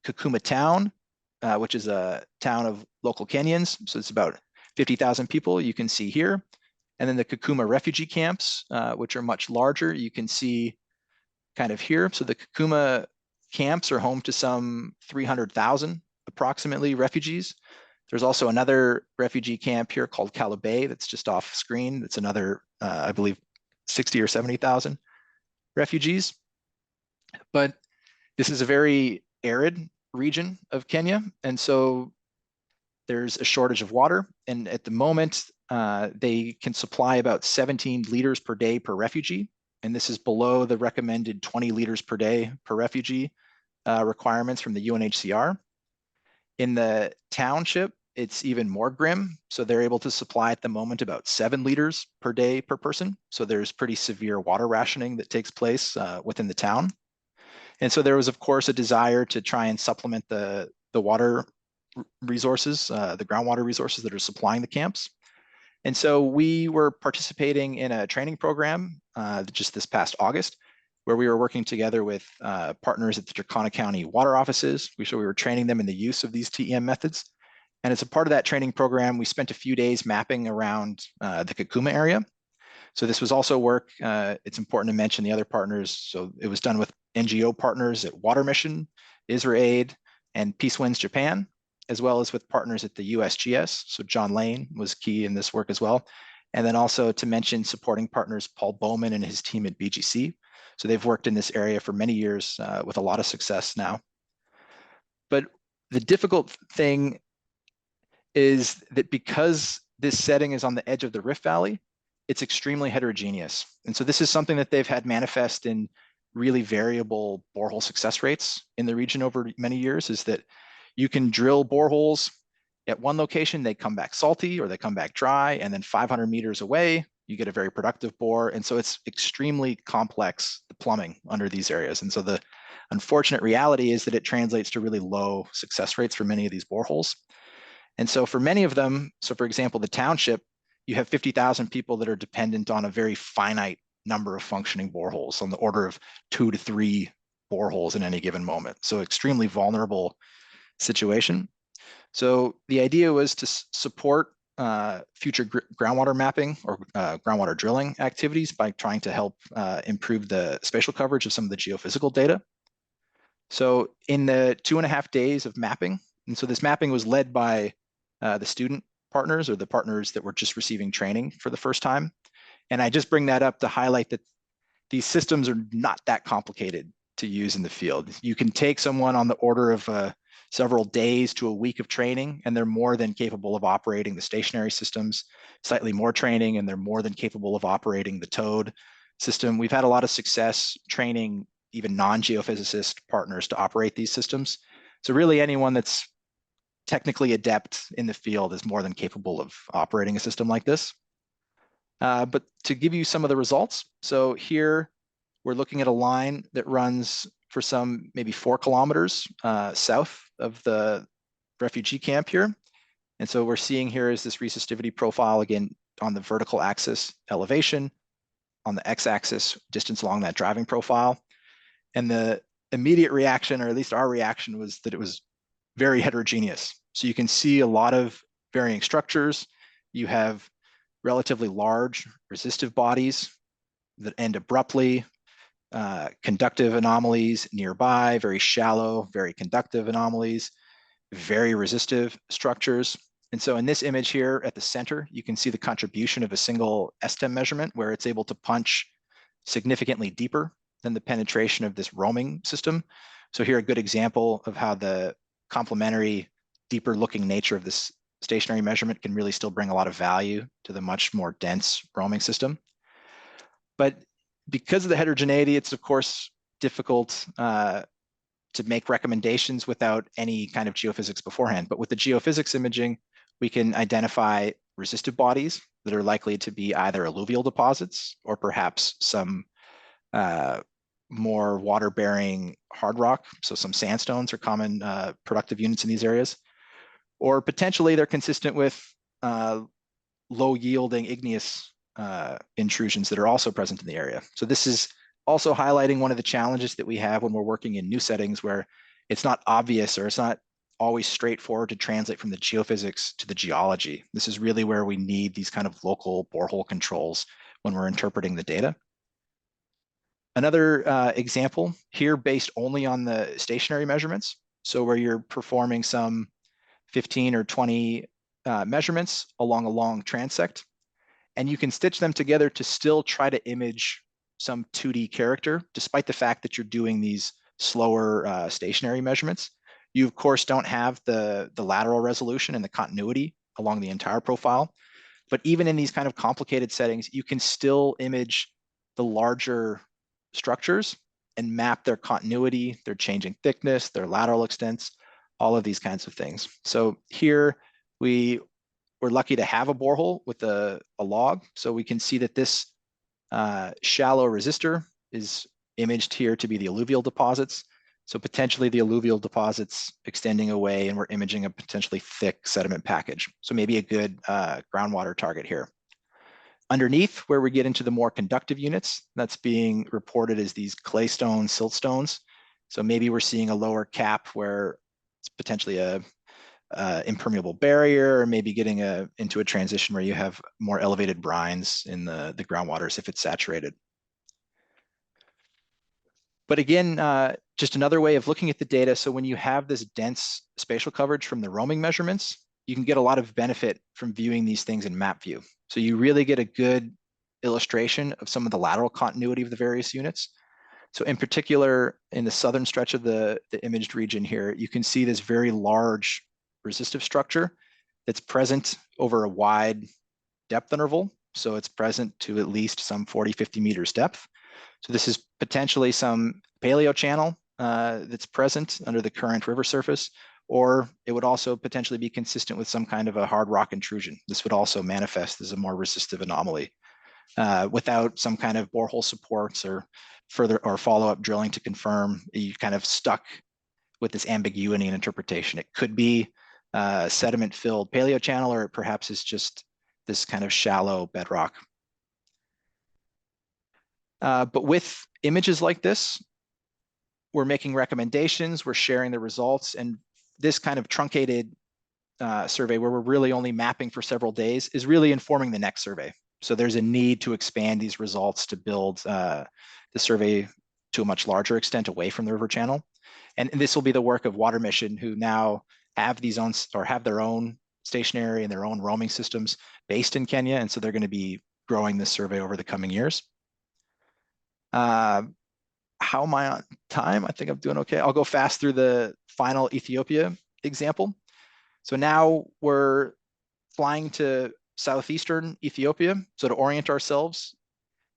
Kakuma town, which is a town of local Kenyans. So it's about 50,000 people, you can see here. And then the Kakuma refugee camps, which are much larger, you can see kind of here. So the Kakuma camps are home to some 300,000 approximately refugees. There's also another refugee camp here called Kalabay that's just off screen. That's another, I believe, 60 or 70,000 refugees. But this is a very arid region of Kenya. And so there's a shortage of water. And at the moment, they can supply about 17 liters per day per refugee. And this is below the recommended 20 liters per day per refugee requirements from the UNHCR. In the township, it's even more grim. So they're able to supply at the moment about 7 liters per day per person. So there's pretty severe water rationing that takes place within the town. And so there was, of course, a desire to try and supplement the water resources, the groundwater resources that are supplying the camps. And so we were participating in a training program just this past August, where we were working together with partners at the Turkana County water offices. We were training them in the use of these TEM methods. And as a part of that training program, we spent a few days mapping around the Kakuma area. So this was also work, it's important to mention the other partners. So it was done with NGO partners at Water Mission, IsraAid, and Peace Winds Japan, as well as with partners at the USGS. So John Lane was key in this work as well. And then also to mention supporting partners, Paul Bowman and his team at BGC. So they've worked in this area for many years with a lot of success now. But the difficult thing is that because this setting is on the edge of the Rift Valley, it's extremely heterogeneous. And so this is something that they've had manifest in really variable borehole success rates in the region over many years, is that you can drill boreholes at one location, they come back salty or they come back dry, and then 500 meters away, you get a very productive bore. And so it's extremely complex, the plumbing under these areas. And so the unfortunate reality is that it translates to really low success rates for many of these boreholes. And so for many of them, so for example, the township, you have 50,000 people that are dependent on a very finite number of functioning boreholes, on the order of 2 to 3 boreholes in any given moment. So extremely vulnerable situation. So the idea was to support future groundwater mapping or groundwater drilling activities by trying to help improve the spatial coverage of some of the geophysical data. So in the 2.5 days of mapping, and so this mapping was led by the student partners or the partners that were just receiving training for the first time. And I just bring that up to highlight that these systems are not that complicated to use in the field. You can take someone on the order of several days to a week of training, and they're more than capable of operating the stationary systems, slightly more training, and they're more than capable of operating the towed system. We've had a lot of success training even non-geophysicist partners to operate these systems. So really anyone that's technically adept in the field is more than capable of operating a system like this. But to give you some of the results, so here we're looking at a line that runs for some maybe 4 kilometers south of the refugee camp here. And so we're seeing here is this resistivity profile, again, on the vertical axis elevation, on the x-axis distance along that driving profile. And the immediate reaction, or at least our reaction, was that it was very heterogeneous. So you can see a lot of varying structures. You have relatively large resistive bodies that end abruptly, conductive anomalies nearby, very shallow, very conductive anomalies, very resistive structures. And so in this image here at the center, you can see the contribution of a single STEM measurement where it's able to punch significantly deeper than the penetration of this roaming system. So here a good example of how the complementary, deeper looking nature of this stationary measurement can really still bring a lot of value to the much more dense roaming system. But because of the heterogeneity, it's of course difficult to make recommendations without any kind of geophysics beforehand. But with the geophysics imaging, we can identify resistive bodies that are likely to be either alluvial deposits or perhaps some more water-bearing hard rock. So some sandstones are common productive units in these areas. Or potentially they're consistent with low-yielding igneous intrusions that are also present in the area. So this is Also highlighting one of the challenges that we have when we're working in new settings where it's not obvious or it's not always straightforward to translate from the geophysics to the geology. This is really where we need these kind of local borehole controls when we're interpreting the data. Another example here based only on the stationary measurements. So where you're performing some 15 or 20 measurements along a long transect, and you can stitch them together to still try to image some 2D character, despite the fact that you're doing these slower stationary measurements. You, of course, don't have the lateral resolution and the continuity along the entire profile. But even in these kind of complicated settings, you can still image the larger structures and map their continuity, their changing thickness, their lateral extents, all of these kinds of things. So here we're lucky to have a borehole with a log. So we can see that this shallow resistor is imaged here to be the alluvial deposits. So potentially the alluvial deposits extending away, and we're imaging a potentially thick sediment package. So maybe a good groundwater target here. Underneath, where we get into the more conductive units, that's being reported as these clay stones, silt stones. So maybe we're seeing a lower cap where it's potentially a impermeable barrier, or maybe getting into a transition where you have more elevated brines in the groundwaters if it's saturated. But again, just another way of looking at the data. So when you have this dense spatial coverage from the roaming measurements, you can get a lot of benefit from viewing these things in map view. So you really get a good illustration of some of the lateral continuity of the various units. So in particular, in the southern stretch of the imaged region here, you can see this very large resistive structure that's present over a wide depth interval. So it's present to at least some 40, 50 meters depth. So this is potentially some paleo channel that's present under the current river surface, or it would also potentially be consistent with some kind of a hard rock intrusion. This would also manifest as a more resistive anomaly without some kind of borehole supports or further or follow-up drilling to confirm. You kind of stuck with this ambiguity in interpretation. It could be sediment-filled paleo channel, or it perhaps is just this kind of shallow bedrock. But with images like this, we're making recommendations, we're sharing the results, and this kind of truncated survey where we're really only mapping for several days is really informing the next survey. So there's a need to expand these results to build the survey to a much larger extent away from the river channel. And this will be the work of Water Mission, who now have their own stationary and their own roaming systems based in Kenya. And so they're going to be growing this survey over the coming years. How am I on time? I think I'm doing okay. I'll go fast through the final Ethiopia example. So now we're flying to southeastern Ethiopia. So to orient ourselves,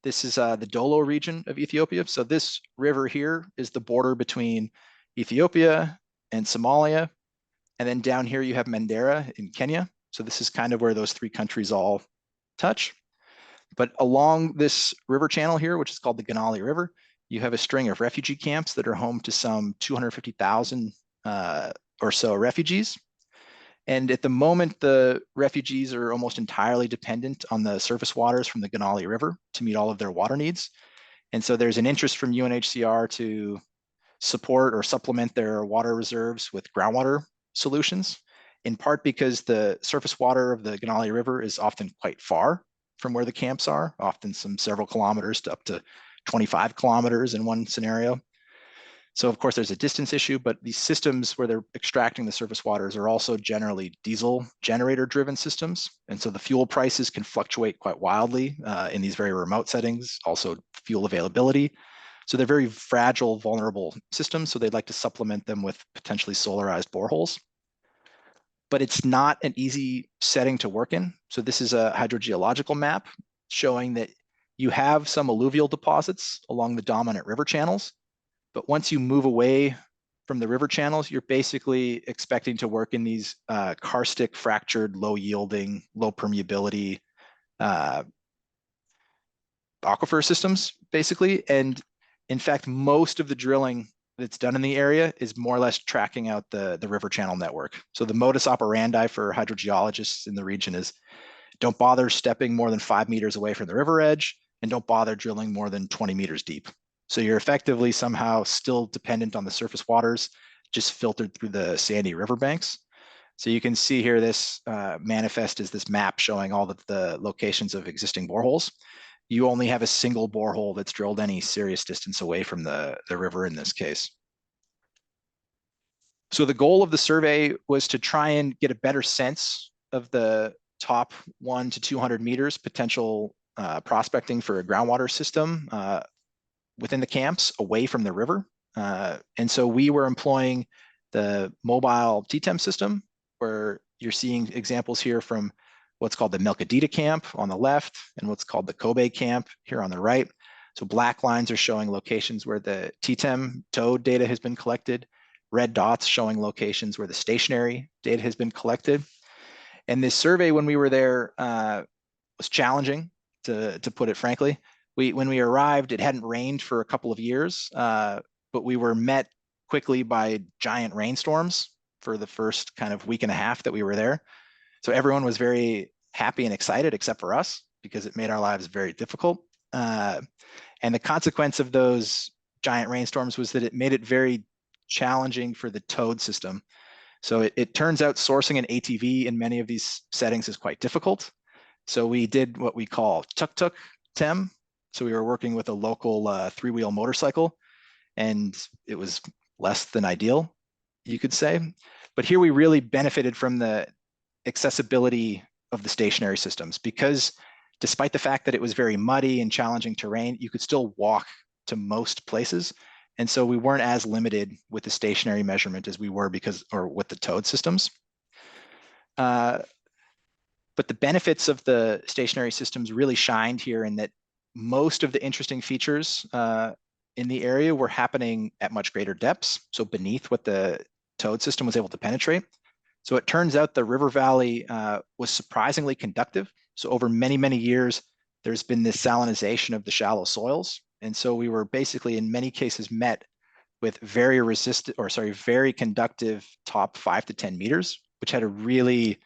this is the Dolo region of Ethiopia. So this river here is the border between Ethiopia and Somalia. And then down here you have Mandera in Kenya. So this is kind of where those three countries all touch. But along this river channel here, which is called the Ganali River, you have a string of refugee camps that are home to some 250,000 or so refugees. And at the moment, the refugees are almost entirely dependent on the surface waters from the Ganali River to meet all of their water needs. And so there's an interest from UNHCR to support or supplement their water reserves with groundwater solutions, in part because the surface water of the Ganali River is often quite far from where the camps are, often some several kilometers to up to 25 kilometers in one scenario. So of course there's a distance issue, but these systems where they're extracting the surface waters are also generally diesel generator driven systems. And so the fuel prices can fluctuate quite wildly in these very remote settings, also fuel availability. So they're very fragile, vulnerable systems. So they'd like to supplement them with potentially solarized boreholes. But it's not an easy setting to work in. So this is a hydrogeological map showing that you have some alluvial deposits along the dominant river channels. But once you move away from the river channels, you're basically expecting to work in these karstic, fractured, low yielding, low permeability aquifer systems, basically. And in fact, most of the drilling that's done in the area is more or less tracking out the river channel network. So the modus operandi for hydrogeologists in the region is don't bother stepping more than 5 meters away from the river edge, and don't bother drilling more than 20 meters deep. So you're effectively somehow still dependent on the surface waters, just filtered through the sandy riverbanks. So you can see here this manifest is this map showing all of the locations of existing boreholes. You only have a single borehole that's drilled any serious distance away from the river in this case. So the goal of the survey was to try and get a better sense of the top 1 to 200 meters potential prospecting for a groundwater system within the camps away from the river. And so we were employing the mobile TTEM system, where you're seeing examples here from what's called the Melchedita camp on the left and what's called the Kobe camp here on the right. So black lines are showing locations where the TTEM toad data has been collected. Red dots showing locations where the stationary data has been collected. And this survey, when we were there, was challenging, to put it frankly. When we arrived, it hadn't rained for a couple of years, but we were met quickly by giant rainstorms for the first kind of week and a half that we were there. So everyone was very happy and excited, except for us, because it made our lives very difficult. And the consequence of those giant rainstorms was that it made it very challenging for the toad system. So it turns out sourcing an ATV in many of these settings is quite difficult. So we did what we call tuk-tuk TEM. So we were working with a local three-wheel motorcycle, and it was less than ideal, you could say. But here we really benefited from the accessibility of the stationary systems, because despite the fact that it was very muddy and challenging terrain, you could still walk to most places. And so we weren't as limited with the stationary measurement as we were with the toad systems. But the benefits of the stationary systems really shined here in that most of the interesting features in the area were happening at much greater depths, so beneath what the toad system was able to penetrate. So it turns out the river valley was surprisingly conductive. So over many, many years, there's been this salinization of the shallow soils. And so we were basically in many cases met with very conductive top 5 to 10 meters, which had a really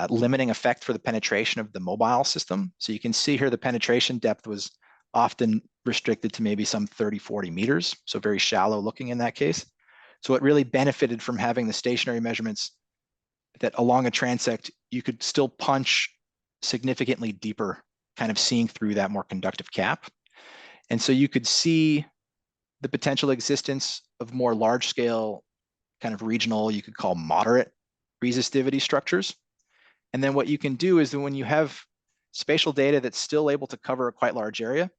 limiting effect for the penetration of the mobile system. So you can see here the penetration depth was often restricted to maybe some 30, 40 meters. So very shallow looking in that case. So it really benefited from having the stationary measurements that along a transect, you could still punch significantly deeper, kind of seeing through that more conductive cap. And so you could see the potential existence of more large scale, kind of regional, you could call moderate resistivity structures. And then what you can do is that when you have spatial data that's still able to cover a quite large area,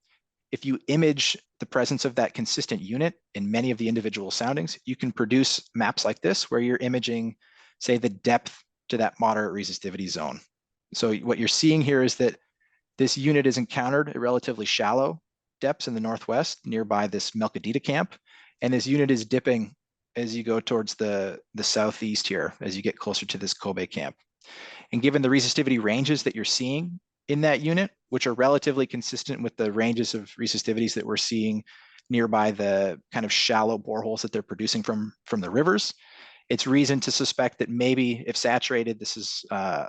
if you image the presence of that consistent unit in many of the individual soundings, you can produce maps like this where you're imaging, say, the depth to that moderate resistivity zone. So what you're seeing here is that this unit is encountered at relatively shallow depths in the northwest nearby this Melchedita camp. And this unit is dipping as you go towards the southeast here, as you get closer to this Kobe camp. And given the resistivity ranges that you're seeing in that unit, which are relatively consistent with the ranges of resistivities that we're seeing nearby the kind of shallow boreholes that they're producing from the rivers, it's reason to suspect that maybe if saturated, this is an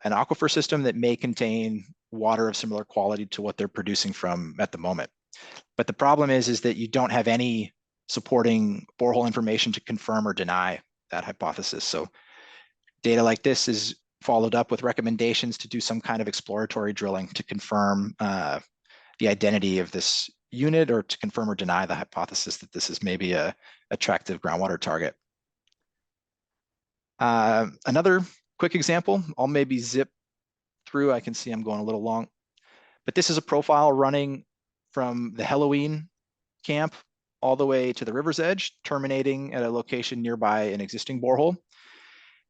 aquifer system that may contain water of similar quality to what they're producing from at the moment. But the problem is that you don't have any supporting borehole information to confirm or deny that hypothesis. So data like this is followed up with recommendations to do some kind of exploratory drilling to confirm the identity of this unit, or to confirm or deny the hypothesis that this is maybe a attractive groundwater target. Another quick example, I'll maybe zip through. I can see I'm going a little long, but this is a profile running from the Halloween camp all the way to the river's edge, terminating at a location nearby an existing borehole.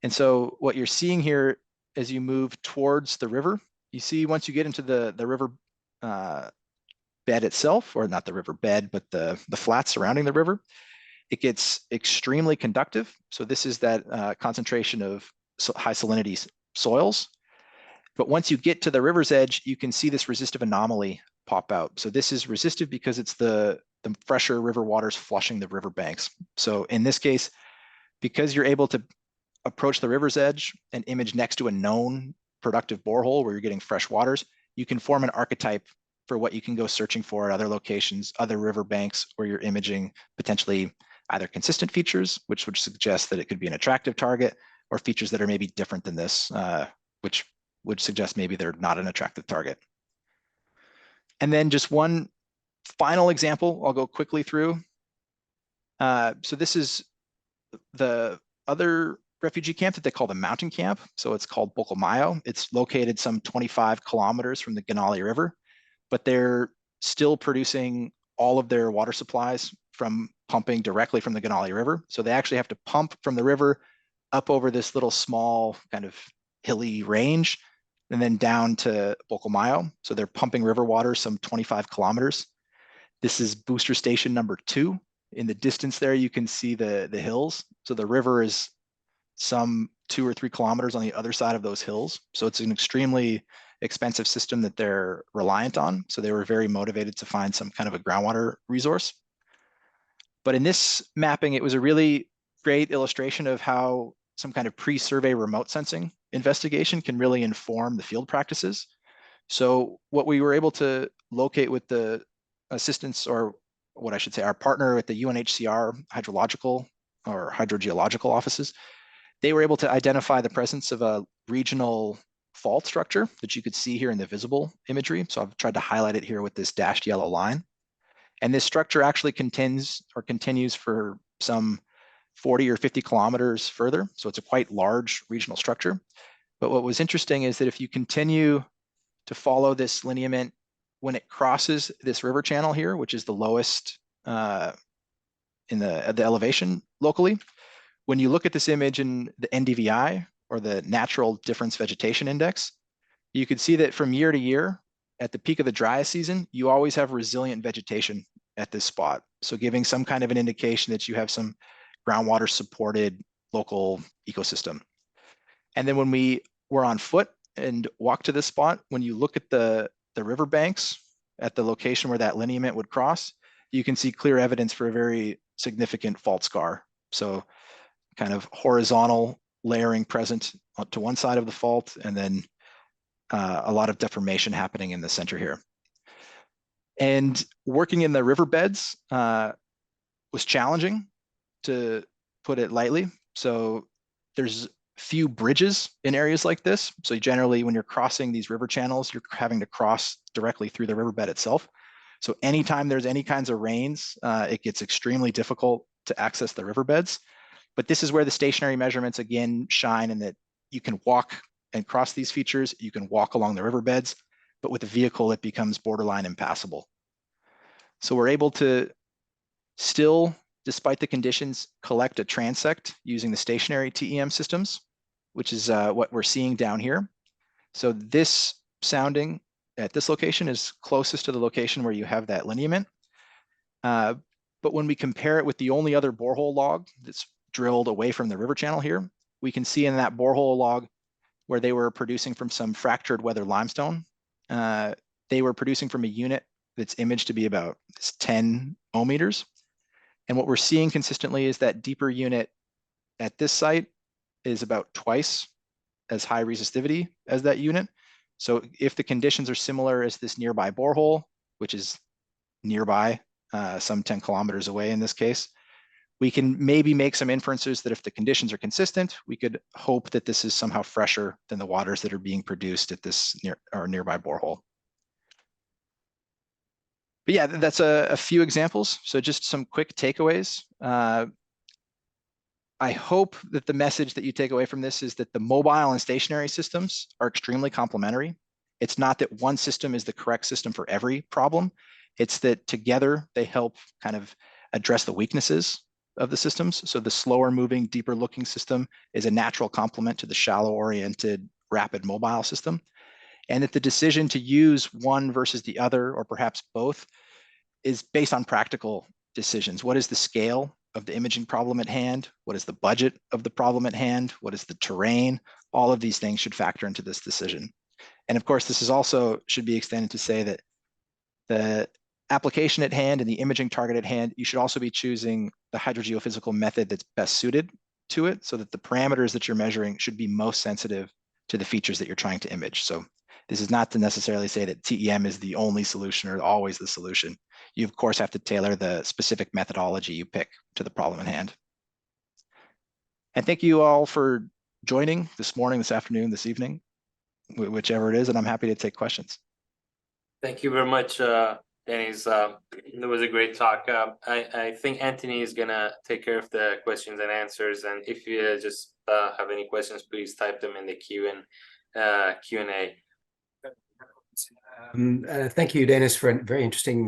And so what you're seeing here as you move towards the river, you see once you get into the river bed itself, or not the river bed, but the flats surrounding the river, it gets extremely conductive. So this is that concentration of high salinity soils. But once you get to the river's edge, you can see this resistive anomaly pop out. So this is resistive because it's the fresher river waters flushing the riverbanks. So in this case, because you're able to approach the river's edge and image next to a known productive borehole where you're getting fresh waters, you can form an archetype for what you can go searching for at other locations, other riverbanks where you're imaging potentially either consistent features, which would suggest that it could be an attractive target, or features that are maybe different than this, which would suggest maybe they're not an attractive target. And then just one final example I'll go quickly through. So this is the other refugee camp that they call the mountain camp. So it's called Bocomayo. It's located some 25 kilometers from the Ganali River, but they're still producing all of their water supplies from pumping directly from the Ganali River. So they actually have to pump from the river up over this little small kind of hilly range and then down to Bocomayo. So they're pumping river water some 25 kilometers. This is booster station number 2. In the distance there, you can see the hills. So the river is some 2 or 3 kilometers on the other side of those hills. So it's an extremely expensive system that they're reliant on. So they were very motivated to find some kind of a groundwater resource. But in this mapping, it was a really great illustration of how some kind of pre-survey remote sensing investigation can really inform the field practices. So what we were able to locate with the assistance, or what I should say, our partner at the UNHCR hydrological or hydrogeological offices, they were able to identify the presence of a regional fault structure that you could see here in the visible imagery. So I've tried to highlight it here with this dashed yellow line. And this structure actually continues for some 40 or 50 kilometers further. So it's a quite large regional structure. But what was interesting is that if you continue to follow this lineament, when it crosses this river channel here, which is the lowest in the elevation locally, when you look at this image in the NDVI, or the Natural Difference Vegetation Index, you can see that from year to year, at the peak of the driest season, you always have resilient vegetation at this spot. So giving some kind of an indication that you have some groundwater supported local ecosystem. And then when we were on foot and walked to this spot, when you look at the riverbanks at the location where that lineament would cross, you can see clear evidence for a very significant fault scar. So kind of horizontal layering present to one side of the fault, and then a lot of deformation happening in the center here. And working in the riverbeds was challenging, to put it lightly. So there's few bridges in areas like this. So generally, when you're crossing these river channels, you're having to cross directly through the riverbed itself. So anytime there's any kinds of rains, it gets extremely difficult to access the riverbeds. But this is where the stationary measurements again shine, in that you can walk and cross these features, you can walk along the riverbeds, but with a vehicle, it becomes borderline impassable. So we're able to still, despite the conditions, collect a transect using the stationary TEM systems, which is what we're seeing down here. So this sounding at this location is closest to the location where you have that lineament. But when we compare it with the only other borehole log that's drilled away from the river channel here, we can see in that borehole log where they were producing from some fractured weathered limestone, they were producing from a unit that's imaged to be about 10 ohmmeters. And what we're seeing consistently is that deeper unit at this site is about twice as high resistivity as that unit. So if the conditions are similar as this nearby borehole, which is nearby, some 10 kilometers away in this case, we can maybe make some inferences that if the conditions are consistent, we could hope that this is somehow fresher than the waters that are being produced at this nearby borehole. But yeah, that's a few examples. So just some quick takeaways. I hope that the message that you take away from this is that the mobile and stationary systems are extremely complementary. It's not that one system is the correct system for every problem. It's that together they help kind of address the weaknesses of the systems. So the slower moving, deeper looking system is a natural complement to the shallow oriented, rapid mobile system. And that the decision to use one versus the other, or perhaps both, is based on practical decisions. What is the scale of the imaging problem at hand? What is the budget of the problem at hand? What is the terrain? All of these things should factor into this decision. And of course, this is also should be extended to say that the application at hand and the imaging target at hand, you should also be choosing the hydrogeophysical method that's best suited to it, so that the parameters that you're measuring should be most sensitive to the features that you're trying to image. So This is not to necessarily say that TEM is the only solution or always the solution. You, of course, have to tailor the specific methodology you pick to the problem in hand. And thank you all for joining this morning, this afternoon, this evening, whichever it is, and I'm happy to take questions. Thank you very much, Dennis. It was a great talk. I think Anthony is gonna take care of the questions and answers. And if you just have any questions, please type them in the Q&A. Thank you, Dennis, for a very interesting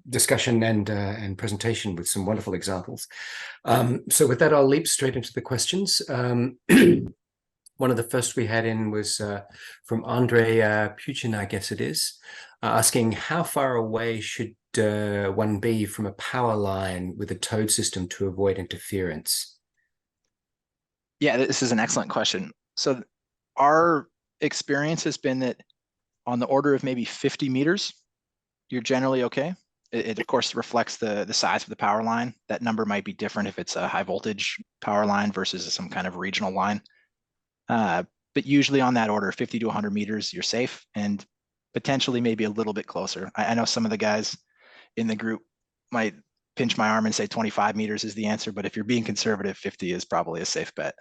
discussion and presentation with some wonderful examples. So with that, I'll leap straight into the questions. One of the first we had in was from Andre Puchin, I guess it is, asking how far away should one be from a power line with a towed system to avoid interference? Yeah, this is an excellent question. So our experience has been that on the order of maybe 50 meters, you're generally okay. It of course reflects the size of the power line. That number might be different if it's a high voltage power line versus some kind of regional line. But usually on that order, 50 to 100 meters, you're safe, and potentially maybe a little bit closer. I know some of the guys in the group might pinch my arm and say 25 meters is the answer, but if you're being conservative, 50 is probably a safe bet.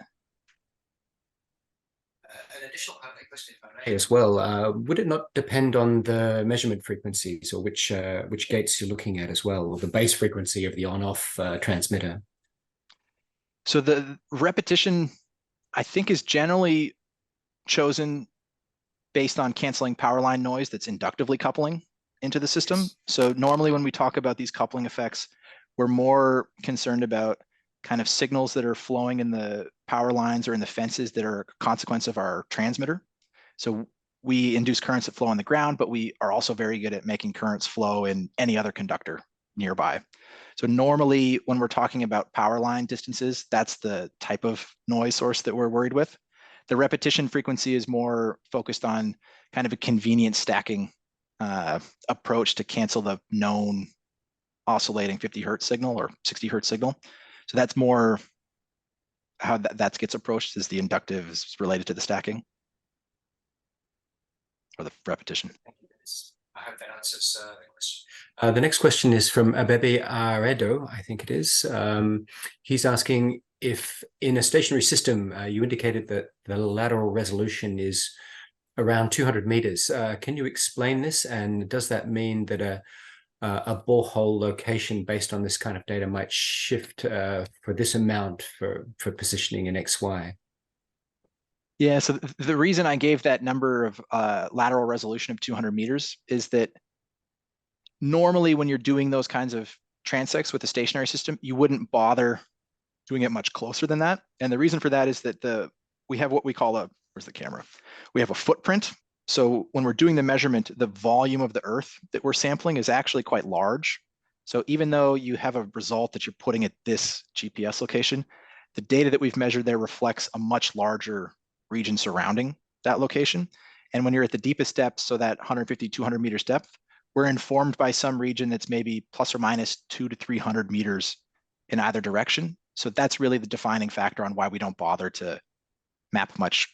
An additional question, if I may, as well. Would it not depend on the measurement frequencies or which gates you're looking at as well, or the base frequency of the on-off transmitter? So the repetition, I think, is generally chosen based on canceling power line noise that's inductively coupling into the system. So normally when we talk about these coupling effects, we're more concerned about kind of signals that are flowing in the power lines or in the fences that are a consequence of our transmitter. So we induce currents that flow on the ground, but we are also very good at making currents flow in any other conductor nearby. So normally when we're talking about power line distances, that's the type of noise source that we're worried with. The repetition frequency is more focused on kind of a convenient stacking approach to cancel the known oscillating 50 hertz signal or 60 hertz signal. So that's more how that gets approached, is the inductive is related to the stacking or the repetition. Thank you, Dennis. I hope that answers the question. The next question is from Abebe Aredo, I think it is. He's asking if in a stationary system, you indicated that the lateral resolution is around 200 meters. Can you explain this? And does that mean that a borehole location based on this kind of data might shift for this amount for positioning in XY? Yeah, so the reason I gave that number of lateral resolution of 200 meters is that normally when you're doing those kinds of transects with a stationary system, you wouldn't bother doing it much closer than that. And the reason for that is that we have what we call where's the camera? We have a footprint. So when we're doing the measurement, the volume of the earth that we're sampling is actually quite large. So even though you have a result that you're putting at this GPS location, the data that we've measured there reflects a much larger region surrounding that location. And when you're at the deepest depth, so that 150, 200 meters depth, we're informed by some region that's maybe plus or minus 200 to 300 meters in either direction. So that's really the defining factor on why we don't bother to map much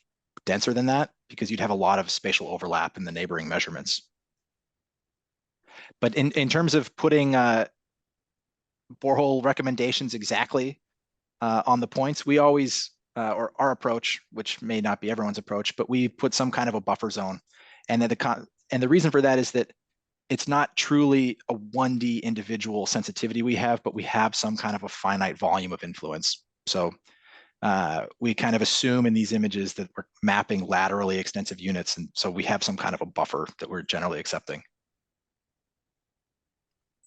denser than that, because you'd have a lot of spatial overlap in the neighboring measurements. But in terms of putting borehole recommendations exactly on the points, we always, or our approach, which may not be everyone's approach, but we put some kind of a buffer zone. And the reason for that is that it's not truly a 1D individual sensitivity we have, but we have some kind of a finite volume of influence. So we kind of assume in these images that we're mapping laterally extensive units. And so we have some kind of a buffer that we're generally accepting.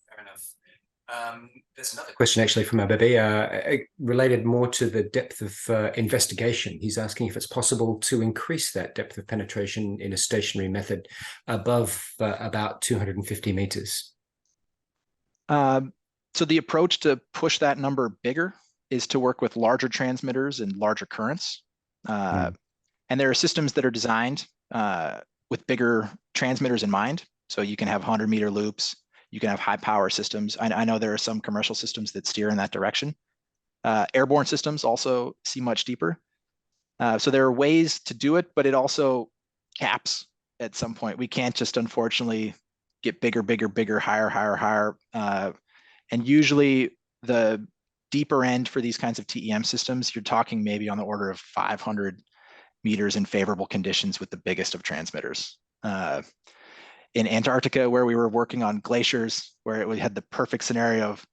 Fair enough. There's another question actually from Abebe, related more to the depth of investigation. He's asking if it's possible to increase that depth of penetration in a stationary method above about 250 meters. So the approach to push that number bigger is to work with larger transmitters and larger currents. And there are systems that are designed with bigger transmitters in mind. So you can have 100-meter loops. You can have high power systems. I know there are some commercial systems that steer in that direction. Airborne systems also see much deeper. So there are ways to do it, but it also caps at some point. We can't just unfortunately get bigger, bigger, bigger, higher, higher, higher. And usually the deeper end for these kinds of TEM systems, you're talking maybe on the order of 500 meters in favorable conditions with the biggest of transmitters. In Antarctica, where we were working on glaciers, where we had the perfect scenario of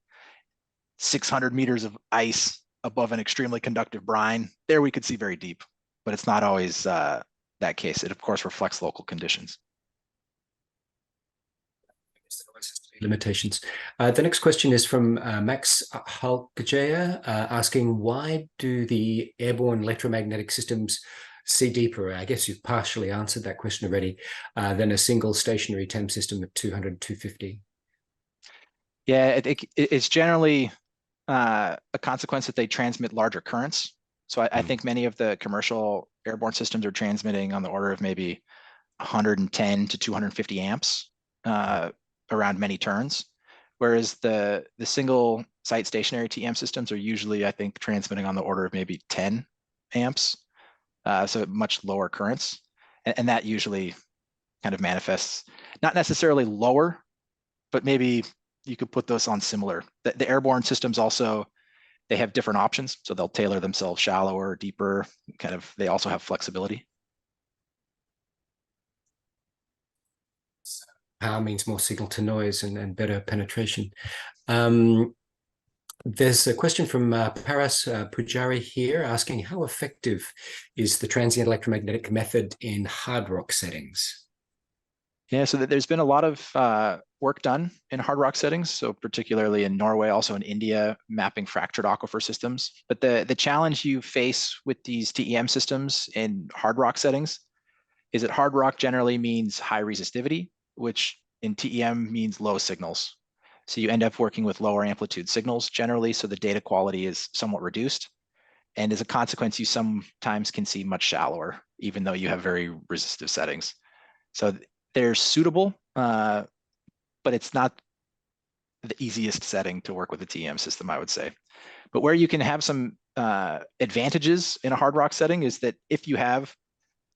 600 meters of ice above an extremely conductive brine, there we could see very deep, but it's not always that case. It of course reflects local conditions. Limitations. The next question is from Max Halkajaya, asking, why do the airborne electromagnetic systems see deeper? I guess you've partially answered that question already, than a single stationary TEM system at 200, 250. Yeah, it's generally a consequence that they transmit larger currents. So I think many of the commercial airborne systems are transmitting on the order of maybe 110 to 250 amps around many turns, whereas the single site stationary TEM systems are usually, I think, transmitting on the order of maybe 10 amps, so much lower currents, and that usually kind of manifests not necessarily lower, but maybe you could put those on similar. The airborne systems also, they have different options, so they'll tailor themselves shallower, deeper, kind of, they also have flexibility. Power means more signal to noise and better penetration. There's a question from Paras Pujari here asking, how effective is the transient electromagnetic method in hard rock settings? Yeah, so there's been a lot of work done in hard rock settings, so particularly in Norway, also in India, mapping fractured aquifer systems. But the challenge you face with these TEM systems in hard rock settings is that hard rock generally means high resistivity, which in TEM means low signals. So you end up working with lower amplitude signals generally, so the data quality is somewhat reduced. And as a consequence, you sometimes can see much shallower, even though you have very resistive settings. So they're suitable, but it's not the easiest setting to work with a TEM system, I would say. But where you can have some advantages in a hard rock setting is that if you have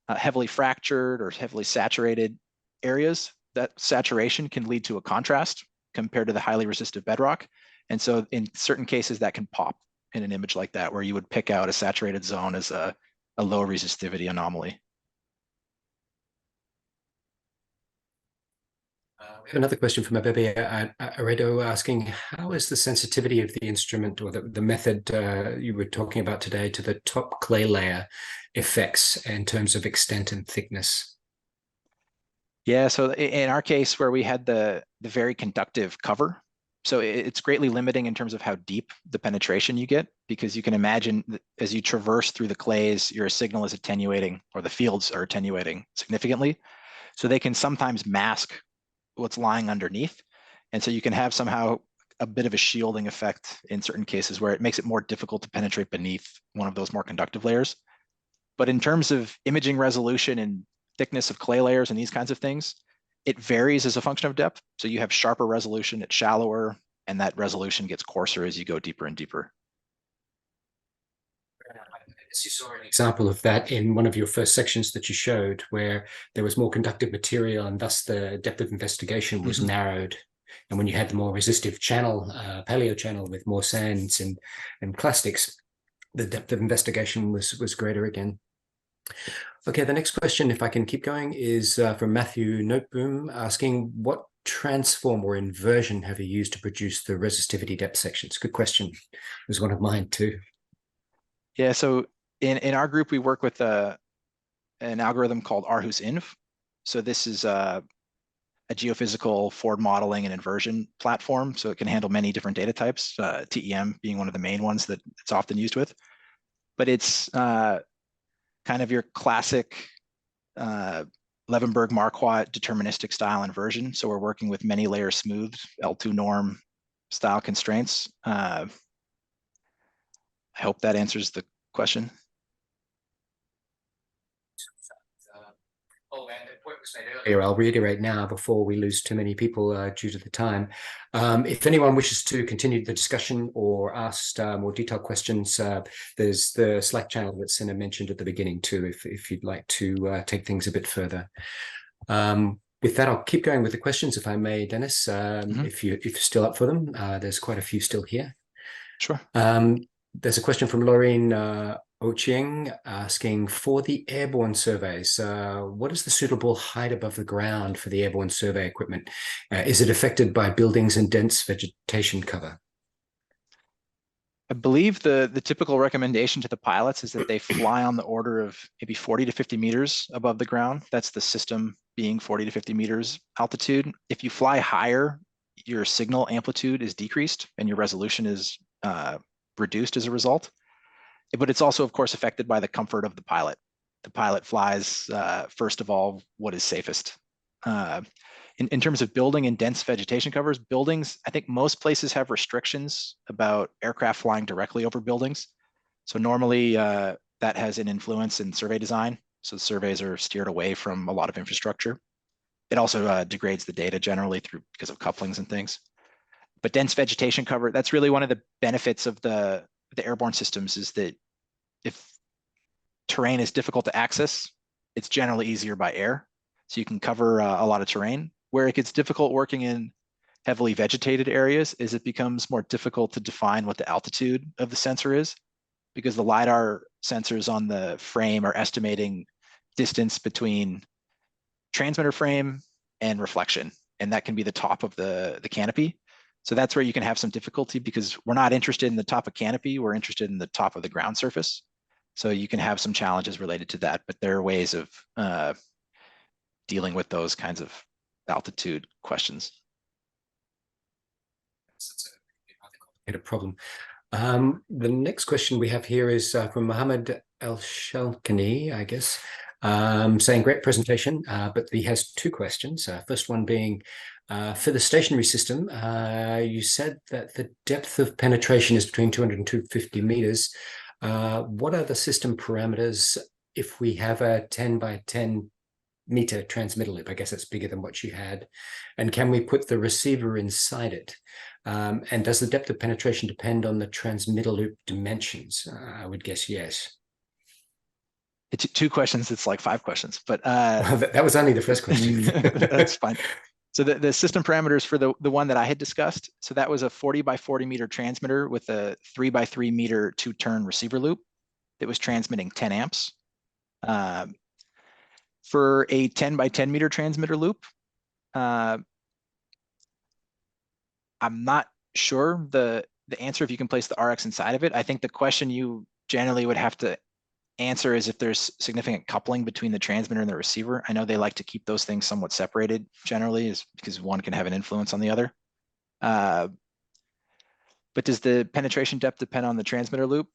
heavily fractured or heavily saturated areas, that saturation can lead to a contrast compared to the highly resistive bedrock. And so in certain cases that can pop in an image like that, where you would pick out a saturated zone as a low resistivity anomaly. We have another question from Abebe Aredo asking, how is the sensitivity of the instrument or the method you were talking about today to the top clay layer effects in terms of extent and thickness? Yeah, so in our case where we had the very conductive cover, so it's greatly limiting in terms of how deep the penetration you get, because you can imagine that as you traverse through the clays, your signal is attenuating, or the fields are attenuating significantly. So they can sometimes mask what's lying underneath. And so you can have somehow a bit of a shielding effect in certain cases where it makes it more difficult to penetrate beneath one of those more conductive layers. But in terms of imaging resolution and thickness of clay layers and these kinds of things, it varies as a function of depth. So you have sharper resolution at shallower, and that resolution gets coarser as you go deeper and deeper. You saw an example of that in one of your first sections that you showed, where there was more conductive material and thus the depth of investigation was narrowed. And when you had the more resistive channel, paleo channel with more sands and clastics, the depth of investigation was greater again. Okay, the next question, if I can keep going, is from Matthew Noteboom asking, what transform or inversion have you used to produce the resistivity depth sections? Good question. It was one of mine too. Yeah, so in our group, we work with an algorithm called Aarhus-Inv. So this is a geophysical forward modeling and inversion platform. So it can handle many different data types, TEM being one of the main ones that it's often used with. But it's kind of your classic Levenberg-Marquardt deterministic style inversion. So we're working with many layer smooth L2 norm style constraints. I hope that answers the question. Here, I'll reiterate now before we lose too many people due to the time. If anyone wishes to continue the discussion or ask more detailed questions, there's the Slack channel that Senna mentioned at the beginning too, if you'd like to take things a bit further. With that, I'll keep going with the questions, if I may, Dennis. If you're still up for them, there's quite a few still here. Sure. There's a question from Laureen Ochieng asking, for the airborne surveys, what is the suitable height above the ground for the airborne survey equipment? Is it affected by buildings and dense vegetation cover? I believe the typical recommendation to the pilots is that they fly on the order of maybe 40 to 50 meters above the ground. That's the system being 40 to 50 meters altitude. If you fly higher, your signal amplitude is decreased and your resolution is reduced as a result. But it's also, of course, affected by the comfort of the pilot. The pilot flies, first of all, what is safest. In terms of building and dense vegetation covers, buildings, I think most places have restrictions about aircraft flying directly over buildings. So normally that has an influence in survey design. So the surveys are steered away from a lot of infrastructure. It also degrades the data generally because of couplings and things. But dense vegetation cover, that's really one of the benefits of the airborne systems, is that if terrain is difficult to access, it's generally easier by air. So you can cover a lot of terrain. Where it gets difficult working in heavily vegetated areas is it becomes more difficult to define what the altitude of the sensor is, because the LiDAR sensors on the frame are estimating distance between transmitter frame and reflection, and that can be the top of the canopy. So that's where you can have some difficulty, because we're not interested in the top of canopy, we're interested in the top of the ground surface. So you can have some challenges related to that, but there are ways of dealing with those kinds of altitude questions. That's a problem. The next question we have here is from Mohammed El Shalkani, I guess, saying great presentation, but he has two questions. First one being, for the stationary system, you said that the depth of penetration is between 200 and 250 meters. What are the system parameters if we have a 10 by 10 meter transmitter loop? I guess that's bigger than what you had. And can we put the receiver inside it? And does the depth of penetration depend on the transmitter loop dimensions? I would guess yes. It's two questions, it's like 5 questions, but well, that was only the first question. That's fine. So the system parameters for the one that I had discussed, so that was a 40 by 40 meter transmitter with a 3 by 3 meter 2-turn receiver loop that was transmitting 10 amps. For a 10 by 10 meter transmitter loop, I'm not sure the answer if you can place the RX inside of it. I think the question you generally would have to answer is if there's significant coupling between the transmitter and the receiver. I know they like to keep those things somewhat separated generally, is because one can have an influence on the other. But does the penetration depth depend on the transmitter loop?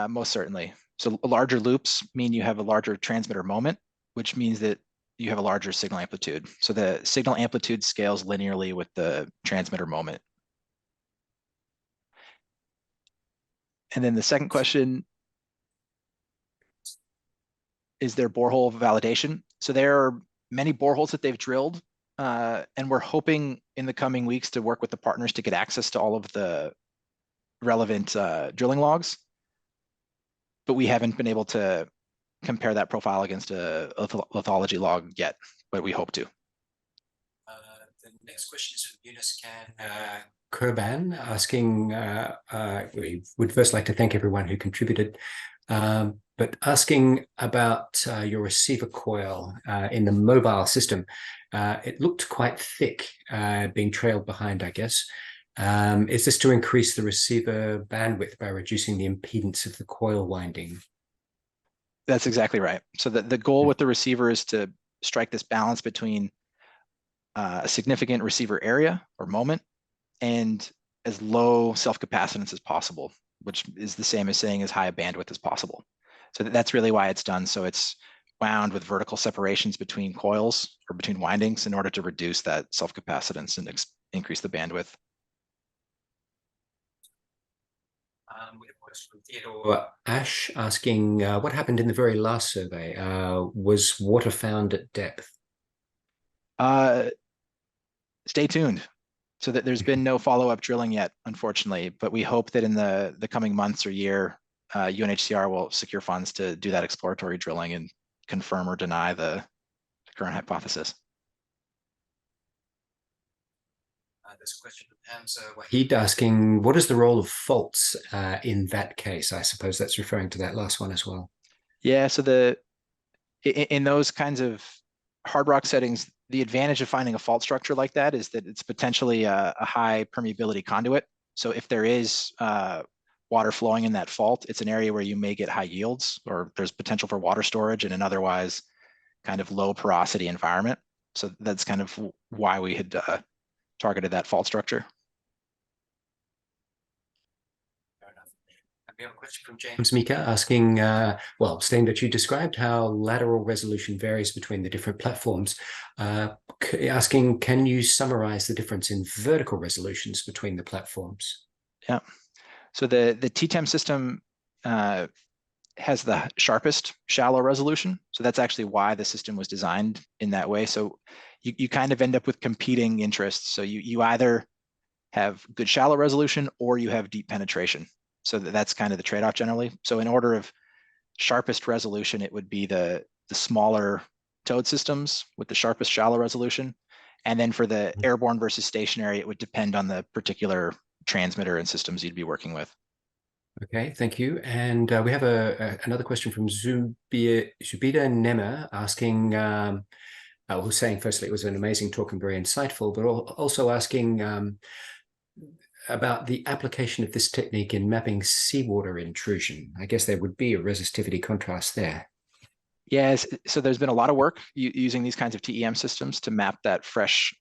Most certainly. So larger loops mean you have a larger transmitter moment, which means that you have a larger signal amplitude. So the signal amplitude scales linearly with the transmitter moment. And then the second question, is there borehole validation? So there are many boreholes that they've drilled, and we're hoping in the coming weeks to work with the partners to get access to all of the relevant drilling logs. But we haven't been able to compare that profile against a lithology log yet, but we hope to. The next question is from Yunus Khan Kurban, asking, we would first like to thank everyone who contributed, but asking about your receiver coil in the mobile system. It looked quite thick, being trailed behind, I guess. Is this to increase the receiver bandwidth by reducing the impedance of the coil winding? That's exactly right. So the goal with the receiver is to strike this balance between a significant receiver area or moment and as low self-capacitance as possible, which is the same as saying as high a bandwidth as possible. So that's really why it's done. So it's wound with vertical separations between coils or between windings in order to reduce that self-capacitance and increase the bandwidth. We have a question from Theodore Ash asking, what happened in the very last survey? Was water found at depth? Stay tuned. So that there's been no follow-up drilling yet, unfortunately, but we hope that in the coming months or year, UNHCR will secure funds to do that exploratory drilling and confirm or deny the current hypothesis. There's a question from Hamza Wahid asking, what is the role of faults in that case? I suppose that's referring to that last one as well. Yeah, so in those kinds of hard rock settings, the advantage of finding a fault structure like that is that it's potentially a high permeability conduit. So if there is water flowing in that fault, it's an area where you may get high yields, or there's potential for water storage in an otherwise kind of low porosity environment. So that's kind of why we had targeted that fault structure. We have a question from James Mika asking, well, saying that you described how lateral resolution varies between the different platforms, asking, can you summarize the difference in vertical resolutions between the platforms? Yeah, so the TTEM system has the sharpest shallow resolution. So that's actually why the system was designed in that way. So you kind of end up with competing interests. So you either have good shallow resolution or you have deep penetration. So that's kind of the trade-off generally. So in order of sharpest resolution, it would be the smaller towed systems with the sharpest shallow resolution. And then for the airborne versus stationary, it would depend on the particular transmitter and systems you'd be working with. Okay, thank you. And we have another question from Zubida Nemer asking, who's saying, firstly, it was an amazing talk and very insightful, but also asking about the application of this technique in mapping seawater intrusion. I guess there would be a resistivity contrast there. Yes, so there's been a lot of work using these kinds of TEM systems to map that fresh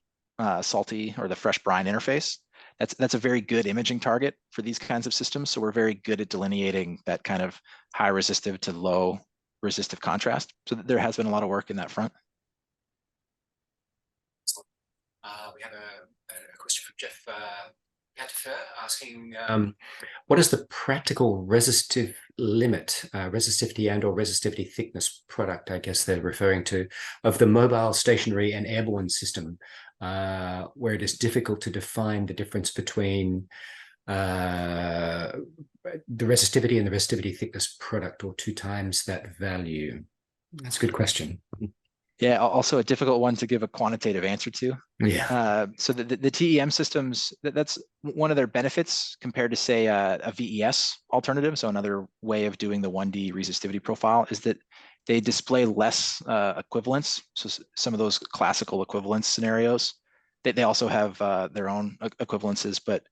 salty or the fresh brine interface. That's a very good imaging target for these kinds of systems. So we're very good at delineating that kind of high resistive to low resistive contrast. So there has been a lot of work in that front. We have a question from Jeff Pettifer asking, what is the practical resistive limit, resistivity and or resistivity thickness product, I guess they're referring to, of the mobile, stationary and airborne system, where it is difficult to define the difference between the resistivity and the resistivity thickness product, or 2 times that value? That's a good question. Yeah, also a difficult one to give a quantitative answer to. Yeah. So the TEM systems, that's one of their benefits compared to, say, a VES alternative. So another way of doing the 1D resistivity profile is that they display less equivalence. So some of those classical equivalence scenarios, they also have their own equivalences, but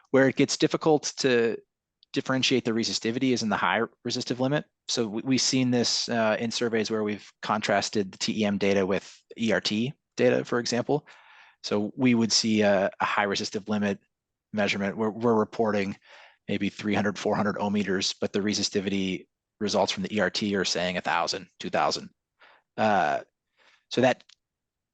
where it gets difficult to differentiate the resistivity is in the high resistive limit. So we've seen this in surveys where we've contrasted the TEM data with ERT data, for example. So we would see a high resistive limit measurement where we're reporting maybe 300, 400 ohms, but the resistivity results from the ERT are saying 1,000, 2,000. So that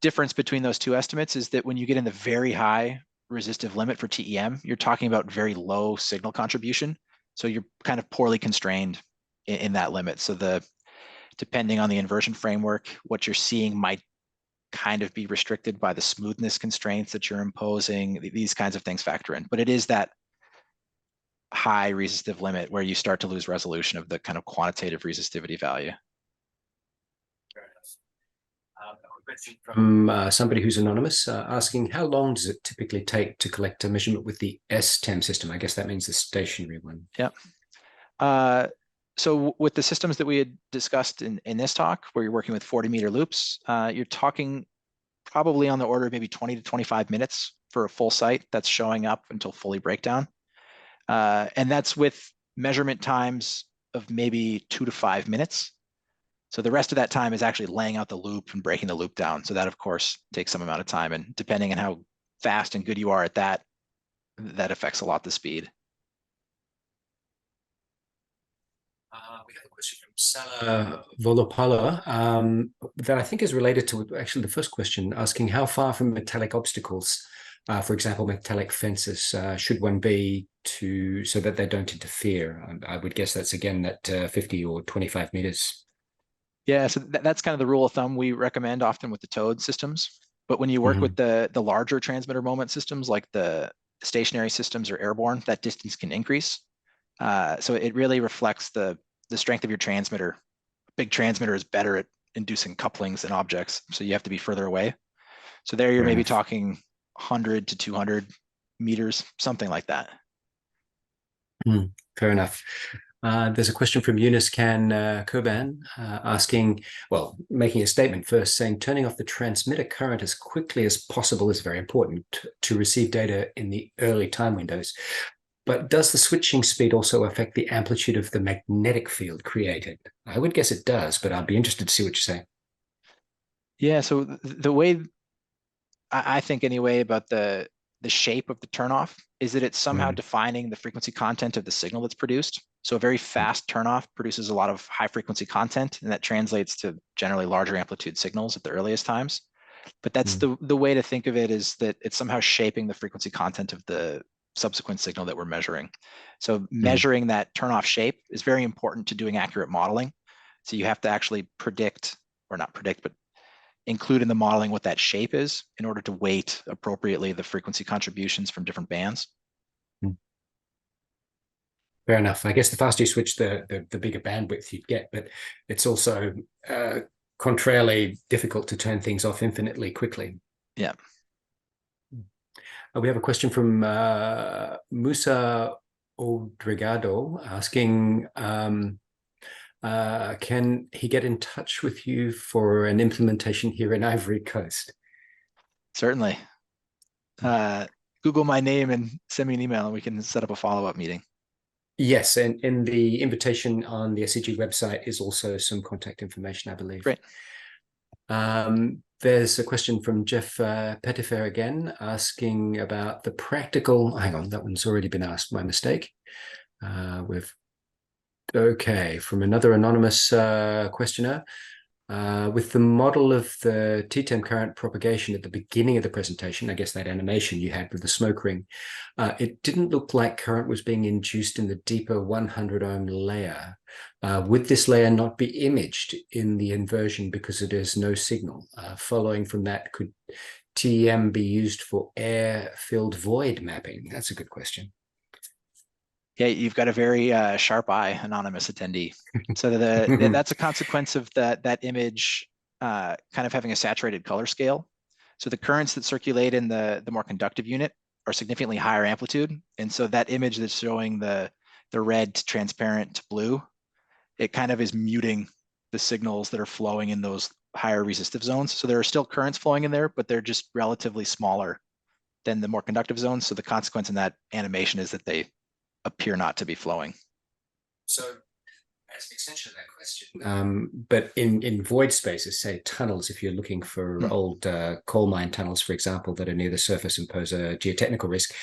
difference between those two estimates is that when you get in the very high resistive limit for TEM, you're talking about very low signal contribution. So you're kind of poorly constrained in that limit. So depending on the inversion framework, what you're seeing might kind of be restricted by the smoothness constraints that you're imposing. These kinds of things factor in, but it is that high resistive limit where you start to lose resolution of the kind of quantitative resistivity value. From somebody who's anonymous asking, how long does it typically take to collect a measurement with the STEM system? I guess that means the stationary one. Yeah. So with the systems that we had discussed in this talk, where you're working with 40-meter loops, you're talking probably on the order of maybe 20 to 25 minutes for a full site that's showing up until fully breakdown. And that's with measurement times of maybe 2 to 5 minutes. So the rest of that time is actually laying out the loop and breaking the loop down. So that, of course, takes some amount of time. And depending on how fast and good you are at that, that affects a lot the speed. We have a question from Sala Volopala that I think is related to actually the first question, asking how far from metallic obstacles, for example, metallic fences, should one be so that they don't interfere? I would guess that's again that 50 or 25 meters. Yeah, so that's kind of the rule of thumb we recommend often with the towed systems. But when you work with the larger transmitter moment systems, like the stationary systems or airborne, that distance can increase. So it really reflects the strength of your transmitter. A big transmitter is better at inducing couplings and objects, so you have to be further away. So there you're maybe talking 100 to 200 meters, something like that. Fair enough. There's a question from Yunus Khan Koban asking, well, making a statement first, saying turning off the transmitter current as quickly as possible is very important to receive data in the early time windows. But does the switching speed also affect the amplitude of the magnetic field created? I would guess it does, but I'd be interested to see what you say. Yeah, so the way I think anyway about the shape of the turnoff is that it's somehow defining the frequency content of the signal that's produced. So a very fast turnoff produces a lot of high frequency content, and that translates to generally larger amplitude signals at the earliest times. But that's the way to think of it, is that it's somehow shaping the frequency content of the subsequent signal that we're measuring. So measuring that turnoff shape is very important to doing accurate modeling. So you have to actually predict, or not predict, but include in the modeling what that shape is in order to weight appropriately the frequency contributions from different bands. Fair enough. I guess the faster you switch, the bigger bandwidth you'd get, but it's also contrarily difficult to turn things off infinitely quickly. Yeah. We have a question from Musa Odregado asking, can he get in touch with you for an implementation here in Ivory Coast? Certainly. Google my name and send me an email and we can set up a follow-up meeting. Yes, and in the invitation on the SCG website is also some contact information, I believe. Great. There's a question from Jeff Pettifer again, asking about the practical. Hang on, that one's already been asked. My mistake. Okay, from another anonymous questioner. With the model of the T-TEM current propagation at the beginning of the presentation, I guess that animation you had with the smoke ring, it didn't look like current was being induced in the deeper 100 ohm layer. Would this layer not be imaged in the inversion because it is no signal? Following from that, could TEM be used for air-filled void mapping? That's a good question. Yeah, you've got a very sharp eye, anonymous attendee. So that's a consequence of that image kind of having a saturated color scale. So the currents that circulate in the more conductive unit are significantly higher amplitude. And so that image that's showing the red to transparent to blue, it kind of is muting the signals that are flowing in those higher resistive zones. So there are still currents flowing in there, but they're just relatively smaller than the more conductive zones. So the consequence in that animation is that they appear not to be flowing. So as an extension of that question, but in void spaces, say tunnels, if you're looking for old coal mine tunnels, for example, that are near the surface and pose a geotechnical risk,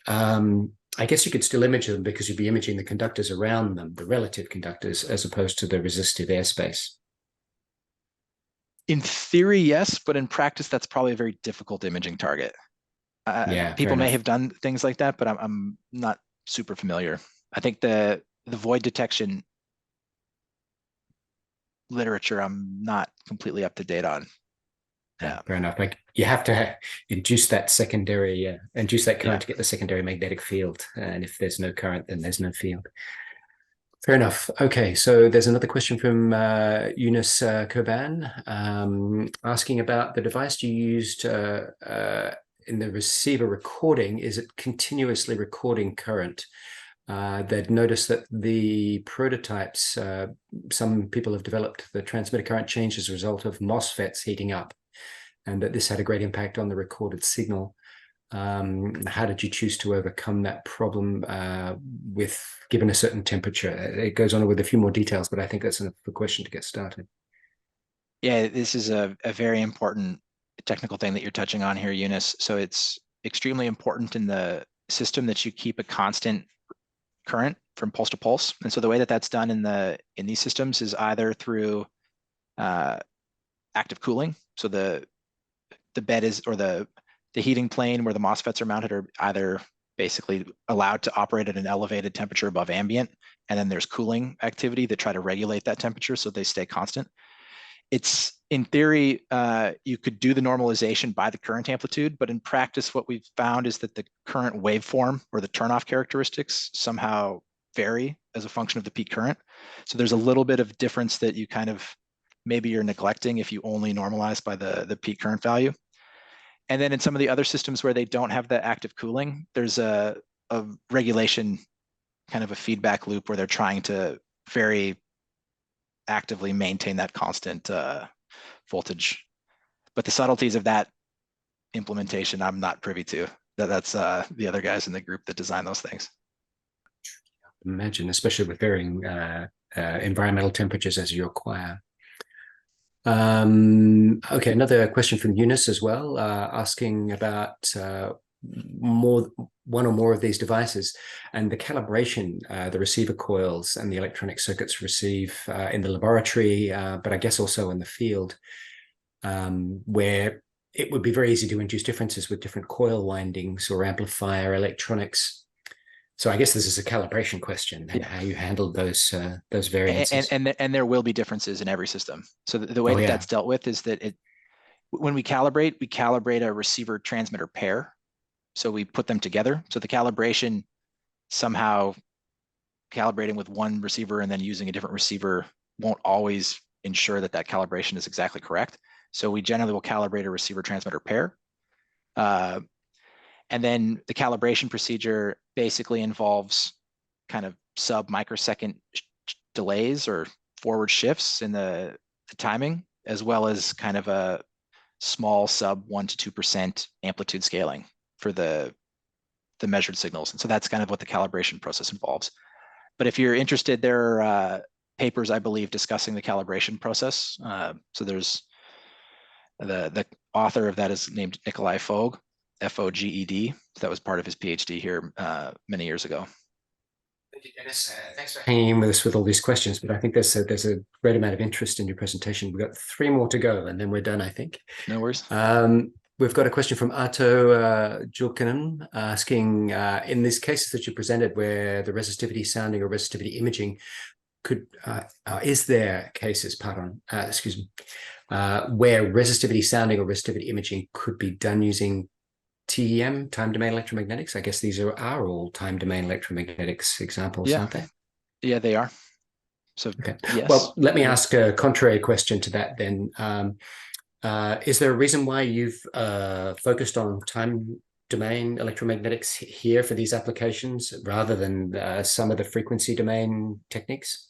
I guess you could still image them because you'd be imaging the conductors around them, the relative conductors, as opposed to the resistive airspace. In theory, yes, but in practice, that's probably a very difficult imaging target. Yeah, people may have done things like that, but I'm not super familiar. I think the void detection literature I'm not completely up to date on. Yeah, fair enough. Like you have to induce that secondary, induce that current to get the secondary magnetic field. And if there's no current, then there's no field. Fair enough. Okay, so there's another question from Yunus Koban asking about the device you used in the receiver recording. Is it continuously recording current? They'd noticed that the prototypes, some people have developed the transmitter current change as a result of MOSFETs heating up, and that this had a great impact on the recorded signal. How did you choose to overcome that problem with given a certain temperature? It goes on with a few more details, but I think that's enough of a question to get started. Yeah, this is a very important technical thing that you're touching on here, Yunus. So it's extremely important in the system that you keep a constant current from pulse to pulse. And so the way that that's done in these systems is either through active cooling. So the bed is, or the heating plane where the MOSFETs are mounted are either basically allowed to operate at an elevated temperature above ambient, and then there's cooling activity that try to regulate that temperature so they stay constant. It's, in theory, you could do the normalization by the current amplitude, but in practice, what we've found is that the current waveform or the turnoff characteristics somehow vary as a function of the peak current. So there's a little bit of difference that you kind of, maybe you're neglecting if you only normalize by the peak current value. And then in some of the other systems where they don't have the active cooling, there's a regulation, kind of a feedback loop where they're trying to very actively maintain that constant voltage. But the subtleties of that implementation, I'm not privy to. That's the other guys in the group that design those things. Imagine, especially with varying environmental temperatures as you acquire. Okay, another question from Eunice as well, asking about one or more of these devices and the calibration the receiver coils and the electronic circuits receive in the laboratory, but I guess also in the field, where it would be very easy to induce differences with different coil windings or amplifier electronics. So I guess this is a calibration question and how you handled those variances. And there will be differences in every system. So the way that's dealt with is that when we calibrate a receiver transmitter pair. So we put them together. So the calibration, somehow calibrating with one receiver and then using a different receiver won't always ensure that calibration is exactly correct. So we generally will calibrate a receiver transmitter pair. And then the calibration procedure basically involves kind of sub-microsecond delays or forward shifts in the timing, as well as kind of a small sub 1 to 2% amplitude scaling for the measured signals. And so that's kind of what the calibration process involves. But if you're interested, there are papers, I believe, discussing the calibration process. So there's the author of that is named Nikolai Fogg, Foged. That was part of his PhD here many years ago. Thank you, Dennis. Thanks for hanging in with us with all these questions, but I think there's a great amount of interest in your presentation. We've got 3 more to go, and then we're done, I think. No worries. We've got a question from Arto Julkinen asking, in these cases that you presented where the resistivity sounding or resistivity imaging could, is there cases, where resistivity sounding or resistivity imaging could be done using TEM, time domain electromagnetics? I guess these are all time domain electromagnetics examples, aren't they? Yeah, they are. So, okay. Yes. Well, let me ask a contrary question to that then. Is there a reason why you've focused on time domain electromagnetics here for these applications rather than some of the frequency domain techniques?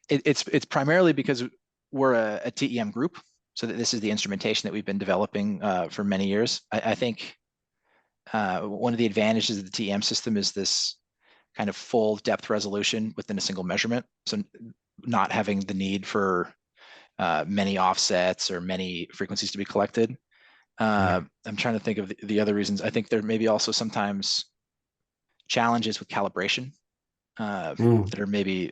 It's primarily because we're a TEM group. So this is the instrumentation that we've been developing for many years. I think one of the advantages of the TEM system is this kind of full depth resolution within a single measurement. So not having the need for many offsets or many frequencies to be collected. I'm trying to think of the other reasons. I think there may be also sometimes challenges with calibration that are maybe,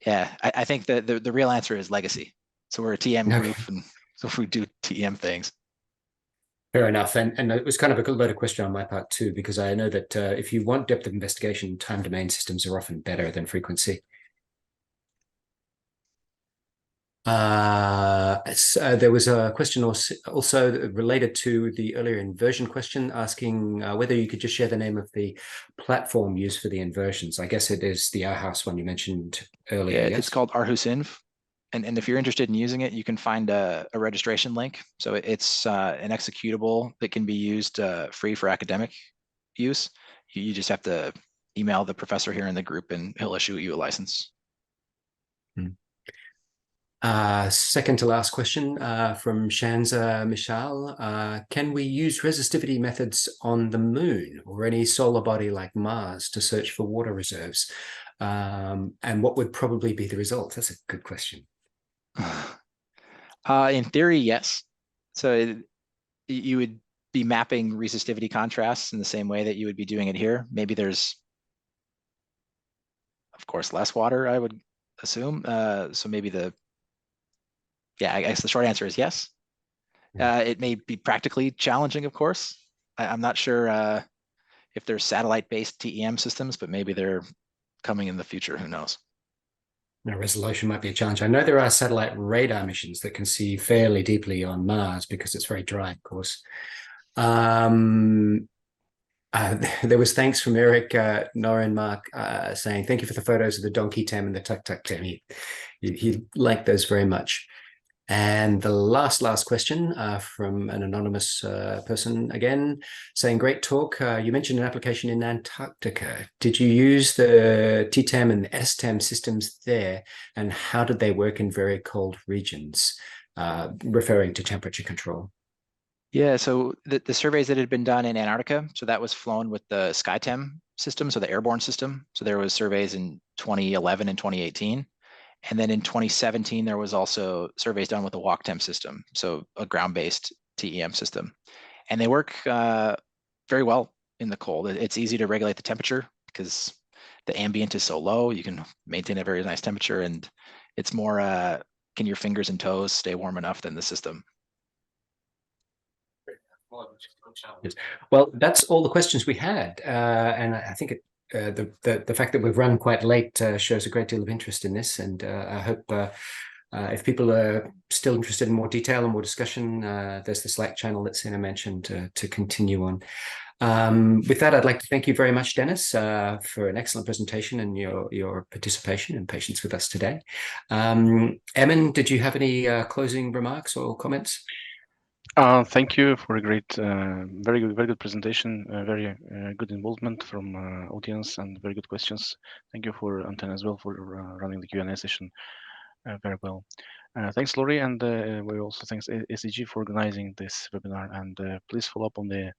I think that the real answer is legacy. So we're a TM group, and so we do TM things. Fair enough. And it was kind of a loaded question on my part too, because I know that if you want depth of investigation, time domain systems are often better than frequency. There was a question also related to the earlier inversion question, asking whether you could just share the name of the platform used for the inversions. I guess it is the Aarhus one you mentioned earlier. Yeah, yes? It's called Aarhus Inv. And if you're interested in using it, you can find a registration link. So it's an executable that can be used free for academic use. You just have to email the professor here in the group and he'll issue you a license. Second to last question from Shanza Michal. Can we use resistivity methods on the moon or any solar body like Mars to search for water reserves? And what would probably be the result? That's a good question. In theory, yes. So you would be mapping resistivity contrasts in the same way that you would be doing it here. Maybe there's, of course, less water, I would assume. So maybe I guess the short answer is yes. It may be practically challenging, of course. I'm not sure if there's satellite-based TEM systems, but maybe they're coming in the future. Who knows? No, resolution might be a challenge. I know there are satellite radar missions that can see fairly deeply on Mars because it's very dry, of course. There was thanks from Eric, Nora, and Mark saying thank you for the photos of the donkey tem and the tuk-tuk tem. He liked those very much. And the last question from an anonymous person again, saying great talk. You mentioned an application in Antarctica. Did you use the TTEM and STEM systems there? And how did they work in very cold regions? Referring to temperature control. Yeah, so the surveys that had been done in Antarctica, so that was flown with the SkyTem system, so the airborne system. So there was surveys in 2011 and 2018. And then in 2017, there was also surveys done with the WalkTem system, so a ground-based TEM system. And they work very well in the cold. It's easy to regulate the temperature because the ambient is so low. You can maintain a very nice temperature, and it's more, can your fingers and toes stay warm enough than the system? Well, that's all the questions we had, and I think the fact that we've run quite late shows a great deal of interest in this, and I hope if people are still interested in more detail and more discussion, there's the Slack channel that Sina mentioned to continue on. With that, I'd like to thank you very much, Dennis, for an excellent presentation and your participation and patience with us today. Emin, did you have any closing remarks or comments? Thank you for a great, very good presentation, very good involvement from audience and very good questions. Thank you for Antenna as well for running the Q&A session very well. Thanks, Laurie, and we also thanks SEG for organizing this webinar. And please follow up on the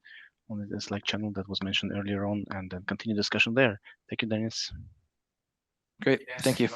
Slack channel that was mentioned earlier on, and continue discussion there. Thank you, Dennis. Great, thank you.